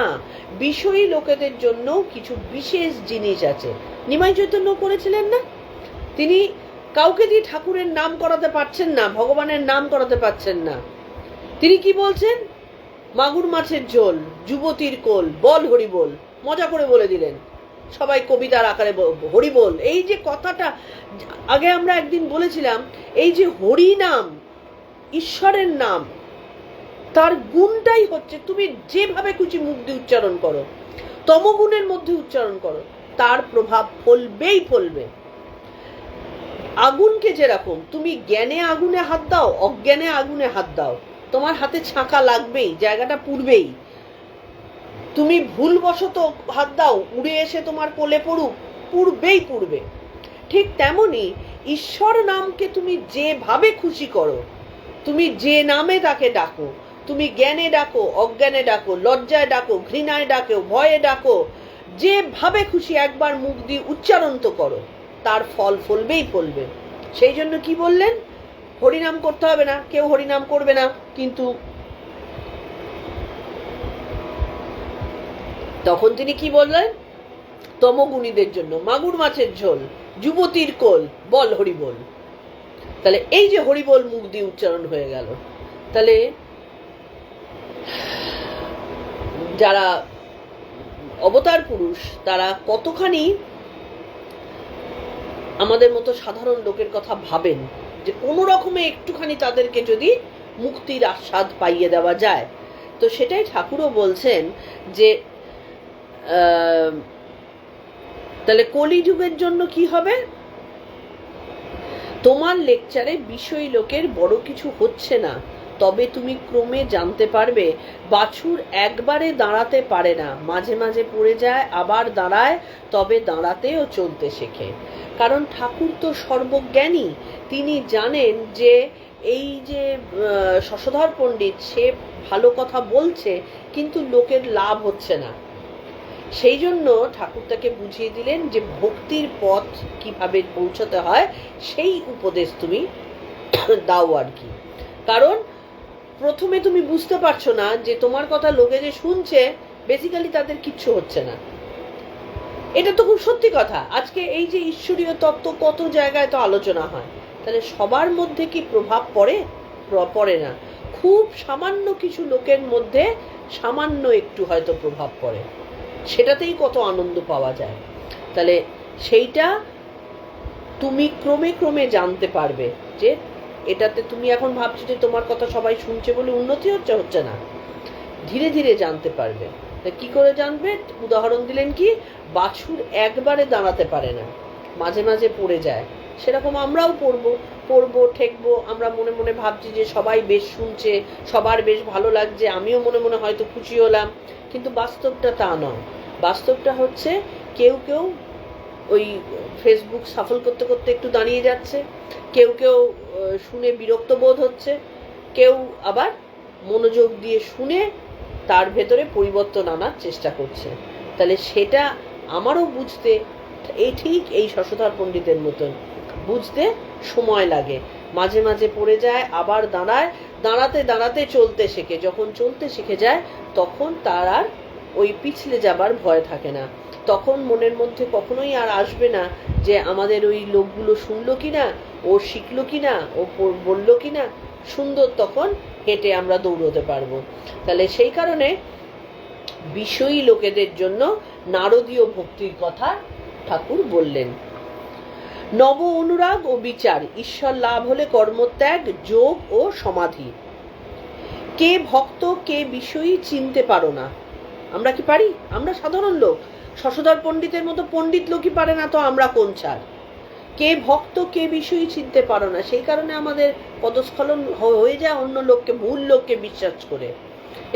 বিষয়ী লোকেদের জন্য কিছু বিশেষ জিনিস আছে। নিমাই চৈতন্য করেছিলেন না? তিনি কাউকে দিয়ে ঠাকুরের নাম করাতে পারছেন না, ভগবানের নাম করাতে পারছেন না। তিনি কি বলছেন? মাগুর মাছের ঝোল, যুবতীর কোল, বল হরি বল, মজা করে বলে দিলেন। সবাই কবিতার আকারে হরি বল। এই যে কথাটা আগে আমরা একদিন বলেছিলাম, এই যে হরি নাম, ঈশ্বরের নাম, তার গুণটাই হচ্ছে তুমি যেভাবে খুশি মুখ দিয়ে উচ্চারণ করো। তমগুণের মধ্যে উচ্চারণ করো, তার প্রভাব ফলবেই ফলবে। আগুনকে যেরকম তুমি জ্ঞানে আগুনে হাত দাও, অজ্ঞানে আগুনে হাত দাও, তোমার হাতে ছাঁকা লাগবেই, জায়গাটা পুড়বেই। তুমি ভুলবশত হাত দাও, উড়ে এসে তোমার কোলে পড়ুক, পুড়বেই পুড়বে। ঠিক তেমনি ঈশ্বর নামকে তুমি যেভাবে খুশি করো, তুমি যে নামে তাকে ডাকো, তুমি জ্ঞানে ডাকো, অজ্ঞানে ডাকো, লজ্জায় ডাকো, ঘৃণায় ডাকো, ভয়ে ডাকো, যেভাবে খুশি একবার মুখ দিয়ে উচ্চারণ তো করো, তার ফল ফলবেই ফলবে। সেই জন্য কি বললেন, হরিনাম করতে হবে না, কেউ হরিনাম করবে না, কিন্তু তখন তিনি কি বললেন, তমগুণীদের জন্য মাগুর মাছের ঝোল, যুবতীর কোল, বল হরি বল। তাহলে এই যে হরি বল মুখ দিয়ে উচ্চারণ হয়ে গেল, তাহলে যারা অবতার পুরুষ তারা কতখানি আমাদের মতো সাধারণ লোকের কথা ভাবেন, যে কোনো রকমে একটুখানি তাদেরকে যদি মুক্তির আস্বাদ পাইয়ে দেওয়া যায়। তো সেটাই ঠাকুরও বলছেন যে তাহলে কলিযুগের জন্য কি হবে, তোমার লেকচারে বিষয় লোকের বড় কিছু হচ্ছে না, তবে তুমি ক্রমে জানতে পারবে বাছুর একবারে দাঁড়াতে পারে না, মাঝে মাঝে পড়ে যায় আবার দাঁড়ায়, তবে দাঁড়াতেও চলতে শেখে। কারণ ঠাকুর তো সর্বজ্ঞানী, তিনি জানেন যে এই যে শশধর পণ্ডিত সে ভালো কথা বলছে কিন্তু লোকের লাভ হচ্ছে না, সেই জন্য ঠাকুর তাকে বুঝিয়ে দিলেন যে ভক্তির পথ কিভাবে পৌঁছাতে হয় সেই উপদেশ তুমি দাও আর কি। কারণ প্রথমে তুমি বুঝতে পারছো না যে তোমার কথা লোকে যে শুনছে বেসিক্যালি তাদের কিচ্ছু হচ্ছে না। এটা তো খুব সত্যি কথা। আজকে এই যে ঈশ্বরীয় তত্ত্ব কত জায়গায় তো আলোচনা হয়, তাহলে সবার মধ্যে কি প্রভাব পড়ে? পড়ে না। খুব সামান্য কিছু লোকের মধ্যে সামান্য একটু হয়তো প্রভাব পড়ে, সেটাতেই কত আনন্দ পাওয়া যায়। তাহলে সেইটা তুমি ক্রমে ক্রমে জানতে পারবে যে এটাতে তুমি এখন ভাবছো যে তোমার কথা সবাই শুনছে বলে উন্নতি হচ্ছে না, ধীরে ধীরে জানতে পারবে। কি করে জানবে? উদাহরণ দিলেন কি, বাছুর একবারে দাঁড়াতে পারে না, মাঝে মাঝে পড়ে যায়। সেরকম আমরাও পড়বো ঠেকবো, আমরা মনে মনে ভাবছি যে সবাই বেশ শুনছে, সবার বেশ ভালো লাগছে, আমিও মনে মনে হয়তো খুশি হলাম, কিন্তু বাস্তবটা তা নয়। বাস্তবটা হচ্ছে কেউ কেউ ওই ফেসবুক সাফল করতে করতে একটু দাঁড়িয়ে যাচ্ছে, কেউ কেউ শুনে বিরক্ত বোধ হচ্ছে, কেউ আবার মনোযোগ দিয়ে শুনে তার ভেতরে পরিবর্তন আনার চেষ্টা করছে। তাহলে সেটা আমারও বুঝতে ঠিক এই শশধর পণ্ডিতের মতন বুঝতে সময় লাগে, মাঝে মাঝে পড়ে যায় আবার দাঁড়ায়, দাঁড়াতে দাঁড়াতে চলতে শেখে। যখন চলতে শিখে যায় তখন তার আর ওই পিছলে যাবার ভয় থাকে না, তখন মনের মধ্যে কখনোই আর আসবে না যে আমাদের ওই লোকগুলো শুনলো কিনা, ও শিখলো কিনা, ও বললো কিনা। সুন্দর তখন হেঁটে আমরা দৌড়তে পারবো। তাহলে সেই কারণে বিষয়ী লোকেদের জন্য নারদীয় ভক্তির কথা ঠাকুর বললেন। নব অনুরাগ ও বিচার, ঈশ্বর লাভ হলে কর্মত্যাগ, যোগ ও সমাধি। কে ভক্ত কে বিষয়ী চিনতে পারো না। আমরা কি পারি? আমরা সাধারণ লোক, শশধর পণ্ডিতের মতো পণ্ডিত লোকই পারে না, তো আমরা কোন ছাড়? কে ভক্ত কে বিষয়ী চিনতে পারো না, সেই কারণে আমাদের পদস্খলন হয়ে যায় অন্য লোককে, ভুল লোককে বিশ্বাস করে।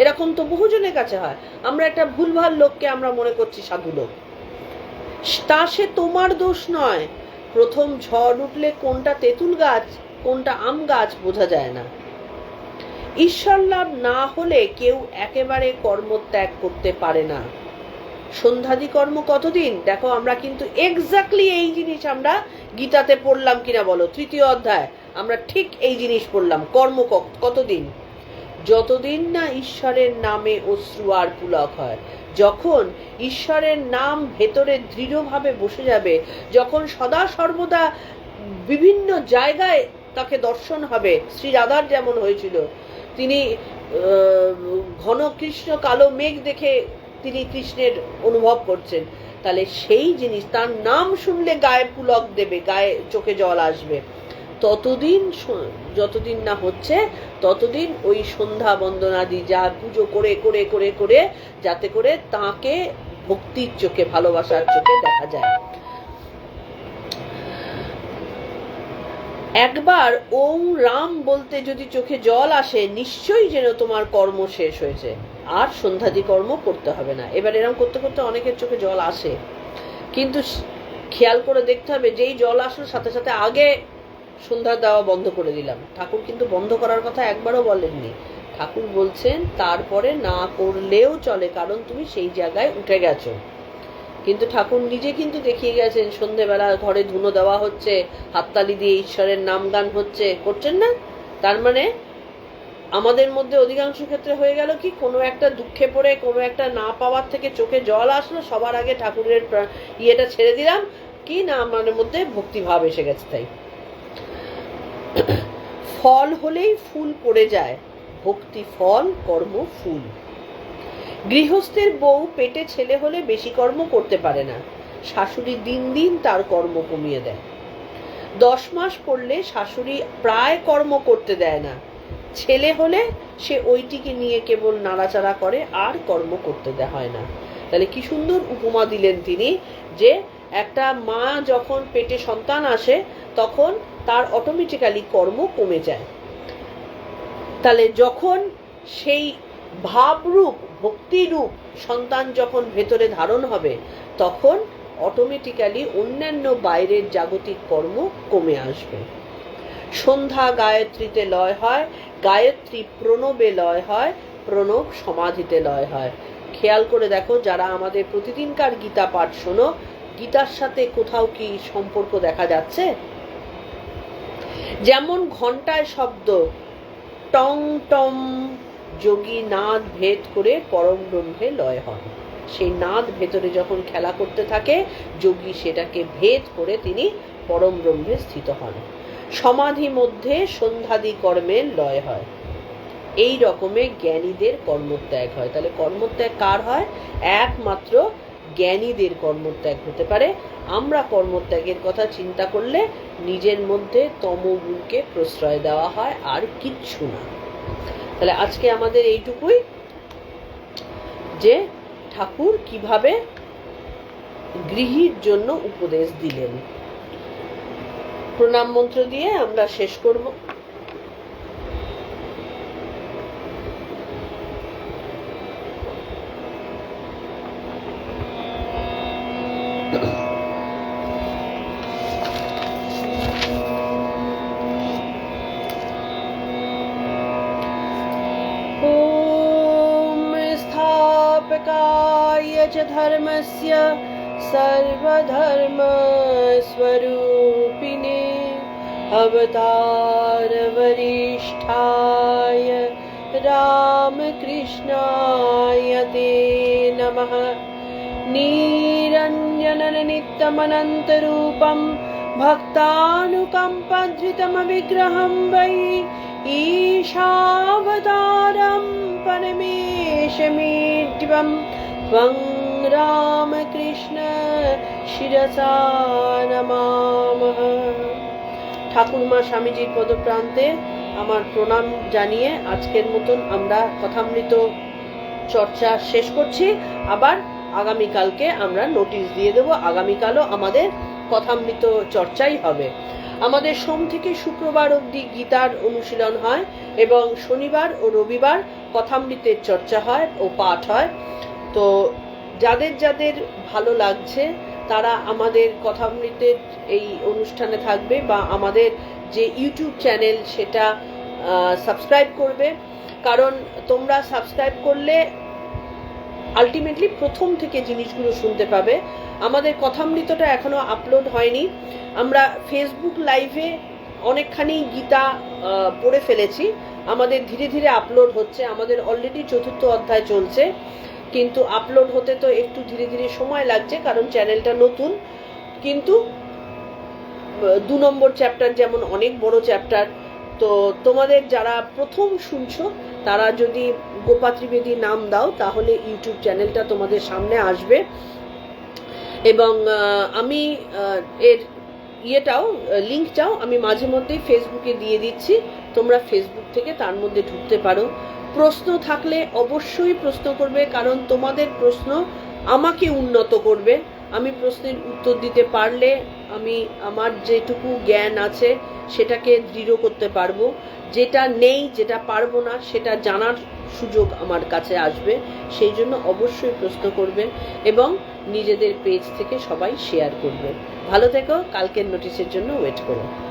এরকম তো বহুজনের কাছে হয়। আমরা একটা ভুলভাল লোককে আমরা মনে করছি সাধু লোক, তা সে তোমার দোষ নয়। প্রথম ঝড় উঠলে কোনটা তেঁতুল গাছ কোনটা আম গাছ বোঝা যায় না। ঈশ্বর লাভ না হলে কেউ একেবারে কর্মত্যাগ করতে পারে না। সন্ধ্যাদি কর্ম কতদিন? দেখো আমরা কিন্তু এক্স্যাক্টলি এই জিনিস আমরা গীতাতে পড়লাম কিনা বলো, 3য় অধ্যায় আমরা ঠিক এই জিনিস পড়লাম। কর্ম কতদিন? যতদিন না ঈশ্বরের নামে অশ্রু আর পুলক হয়। যখন ঈশ্বরের নাম ভেতরে দৃঢ়ভাবে বসে যাবে, যখন সদা সর্বদা বিভিন্ন জায়গায় তাকে দর্শন হবে, শ্রী রাধার যেমন হয়েছিল, তিনি ঘন কৃষ্ণ কালো মেঘ দেখে তিনি কৃষ্ণের অনুভব করছেন। তাহলে সেই জিনিস, তার নাম শুনলে গায়ে পুলক দেবে, গায়ে চোখে জল আসবে। ততদিন যতদিন না হচ্ছে ততদিন ওই সন্ধ্যা বন্দনাদি যা পুজো করে করে করে করে যাতে করে তাকে ভক্তির চোখে, ভালোবাসার চোখে দেখা যায়। একবার ওম রাম বলতে যদি চোখে জল আসে, নিশ্চয়ই যেন তোমার কর্ম শেষ হয়েছে, আর সন্ধ্যাদি কর্ম করতে হবে না। এবার এরকম করতে করতে অনেকের চোখে জল আসে, কিন্তু খেয়াল করে দেখতে হবে, যেই জল আসলো সাথে সাথে আগে সন্ধ্যা দেওয়া বন্ধ করে দিলাম। ঠাকুর কিন্তু বন্ধ করার কথা একবারও বলেননি। ঠাকুর বলছেন তারপরে না করলেও চলে, কারণ তুমি সেই জায়গায় উঠে গেছো। কিন্তু ঠাকুর নিজে কিন্তু দেখিয়ে গেছেন, সন্ধেবেলা ঘরে ধুনো দেওয়া হচ্ছে, হাততালি দিয়ে ঈশ্বরের নাম গান হচ্ছে, করছেন না? তার মানে আমাদের মধ্যে অধিকাংশ ক্ষেত্রে হয়ে গেল কি, কোনো একটা দুঃখে পড়ে, কোনো একটা না পাওয়ার থেকে চোখে জল আসলো, সবার আগে ঠাকুরের ইয়েটা ছেড়ে দিলাম, কি না আমাদের মধ্যে ভক্তিভাব এসে গেছে। তাই ফল হলেই ফুল পড়ে যায়, ভক্তি ফল, কর্ম ফুল। গৃহস্থের বউ পেটে ছেলে হলে বেশি কর্ম করতে পারে না, শাশুড়ি দিন দিন তার কর্ম কমিয়ে দেয়। 10 মাস পড়লে শাশুড়ি প্রায় কর্ম করতে দেয় না, ছেলে হলে সে ওইটিকে নিয়ে কেবল নাড়াচাড়া করে, আর কর্ম করতে দেয় হয় না। তাহলে কি সুন্দর উপমা দিলেন তিনি, যে একটা মা যখন পেটে সন্তান আসে তখন তার অটোমেটিক্যালি কর্ম কমে যায়। তাহলে যখন সেই ভাবরূপ, ভক্তিরূপ সন্তান যখন ভেতরে ধারণ হবে, তখন অটোমেটিক্যালি অন্যান্য বাইরের জাগতিক কর্ম কমে আসবে। সন্ধ্যা গায়ত্রীতে লয় হয়, গায়ত্রী প্রণবে লয় হয়, প্রণব সমাধিতে লয় হয়। খেয়াল করে দেখো, যারা আমাদের প্রতিদিনকার গীতা পাঠ শোনো, গীতার সাথে কোথাও কি সম্পর্ক দেখা যাচ্ছে? যেমন ঘন্টায় শব্দ টং টম, যোগী নাদ ভেদ করে পরম ব্রহ্মে লয় হন। সেই নাদ ভেতরে যখন খেলা করতে থাকে, যোগী সেটাকে ভেদ করে তিনি পরম ব্রহ্মে স্থিত হন। সমাধি মধ্যে সন্ধ্যাদি কর্মের লয় হয়। এই রকমে জ্ঞানীদের কর্মত্যাগ হয়। তাহলে কর্মত্যাগ কার হয়? একমাত্র জ্ঞানীদের কর্মত্যাগ হতে পারে। আমরা কর্মত্যাগের কথা চিন্তা করলে নিজের মধ্যে তমগুণকে প্রশ্রয় দেওয়া হয়, আর কিচ্ছু না। তাহলে আজকে আমাদের এইটুকুই, যে ঠাকুর কিভাবে গৃহীর জন্য উপদেশ দিলেন। প্রণাম মন্ত্র দিয়ে আমরা শেষ করব। धर्मस्य सर्वधर्मस्वरूपिणे अवतार वरिष्ठाय रामकृष्णाय ते नमः। निरञ्जनं नित्यमनन्तरूपं भक्तानुकम्पधृतमविग्रहं वै ईशावतारं परमेशमीड्यं त्वं রামকৃষ্ণ শিরসা নমামহ। ঠাকুরমা স্বামীজির পদপ্রান্তে আমার প্রণাম জানিয়ে আজকের মতন আমরা কথামৃত চর্চা শেষ করছি। আবার আগামীকালকে আমরা নোটিশ দিয়ে দেব, আগামীকালও আমাদের কথামৃত চর্চাই হবে। আমাদের সোম থেকে শুক্রবার অবধি গীতার অনুশীলন হয়, এবং শনিবার ও রবিবার কথামৃতের চর্চা হয় ও পাঠ হয়। তো যাদের যাদের ভালো লাগছে তারা আমাদের কথামৃতের এই অনুষ্ঠানে থাকবে, বা আমাদের যে ইউটিউব চ্যানেল সেটা সাবস্ক্রাইব করবে। কারণ তোমরা সাবস্ক্রাইব করলে আলটিমেটলি প্রথম থেকে জিনিসগুলো শুনতে পাবে। আমাদের কথামৃতটা এখনো আপলোড হয়নি। আমরা ফেসবুক লাইভে অনেকখানি গীতা পড়ে ফেলেছি, আমাদের ধীরে ধীরে আপলোড হচ্ছে। আমাদের অলরেডি 4th অধ্যায় চলছে, কিন্তু আপলোড হতে তো একটু ধীরে ধীরে সময় লাগছে, কারণ চ্যানেলটা নতুন। কিন্তু 2 নম্বর চ্যাপ্টার যেমন অনেক বড় চ্যাপ্টার, তো তোমাদের যারা প্রথম শুনছো তারা যদি গোপা ত্রিবেদী নাম দাও, তাহলে ইউটিউব চ্যানেলটা তোমাদের সামনে আসবে। এবং আমি এর লিঙ্কটাও আমি মাঝে মধ্যেই ফেসবুকে দিয়ে দিচ্ছি, তোমরা ফেসবুক থেকে তার মধ্যে ঢুকতে পারো। প্রশ্ন থাকলে অবশ্যই প্রশ্ন করবে, কারণ তোমাদের প্রশ্ন আমাকে উন্নত করবে। আমি প্রশ্নের উত্তর দিতে পারলে আমি আমার যেটুকু জ্ঞান আছে সেটাকে দৃঢ় করতে পারবো, যেটা নেই, যেটা পারবো না, সেটা জানার সুযোগ আমার কাছে আসবে। সেই জন্য অবশ্যই প্রশ্ন করবেন এবং নিজেদের পেজ থেকে সবাই শেয়ার করবেন। ভালো থেকো, কালকের নোটিশের জন্য ওয়েট করো।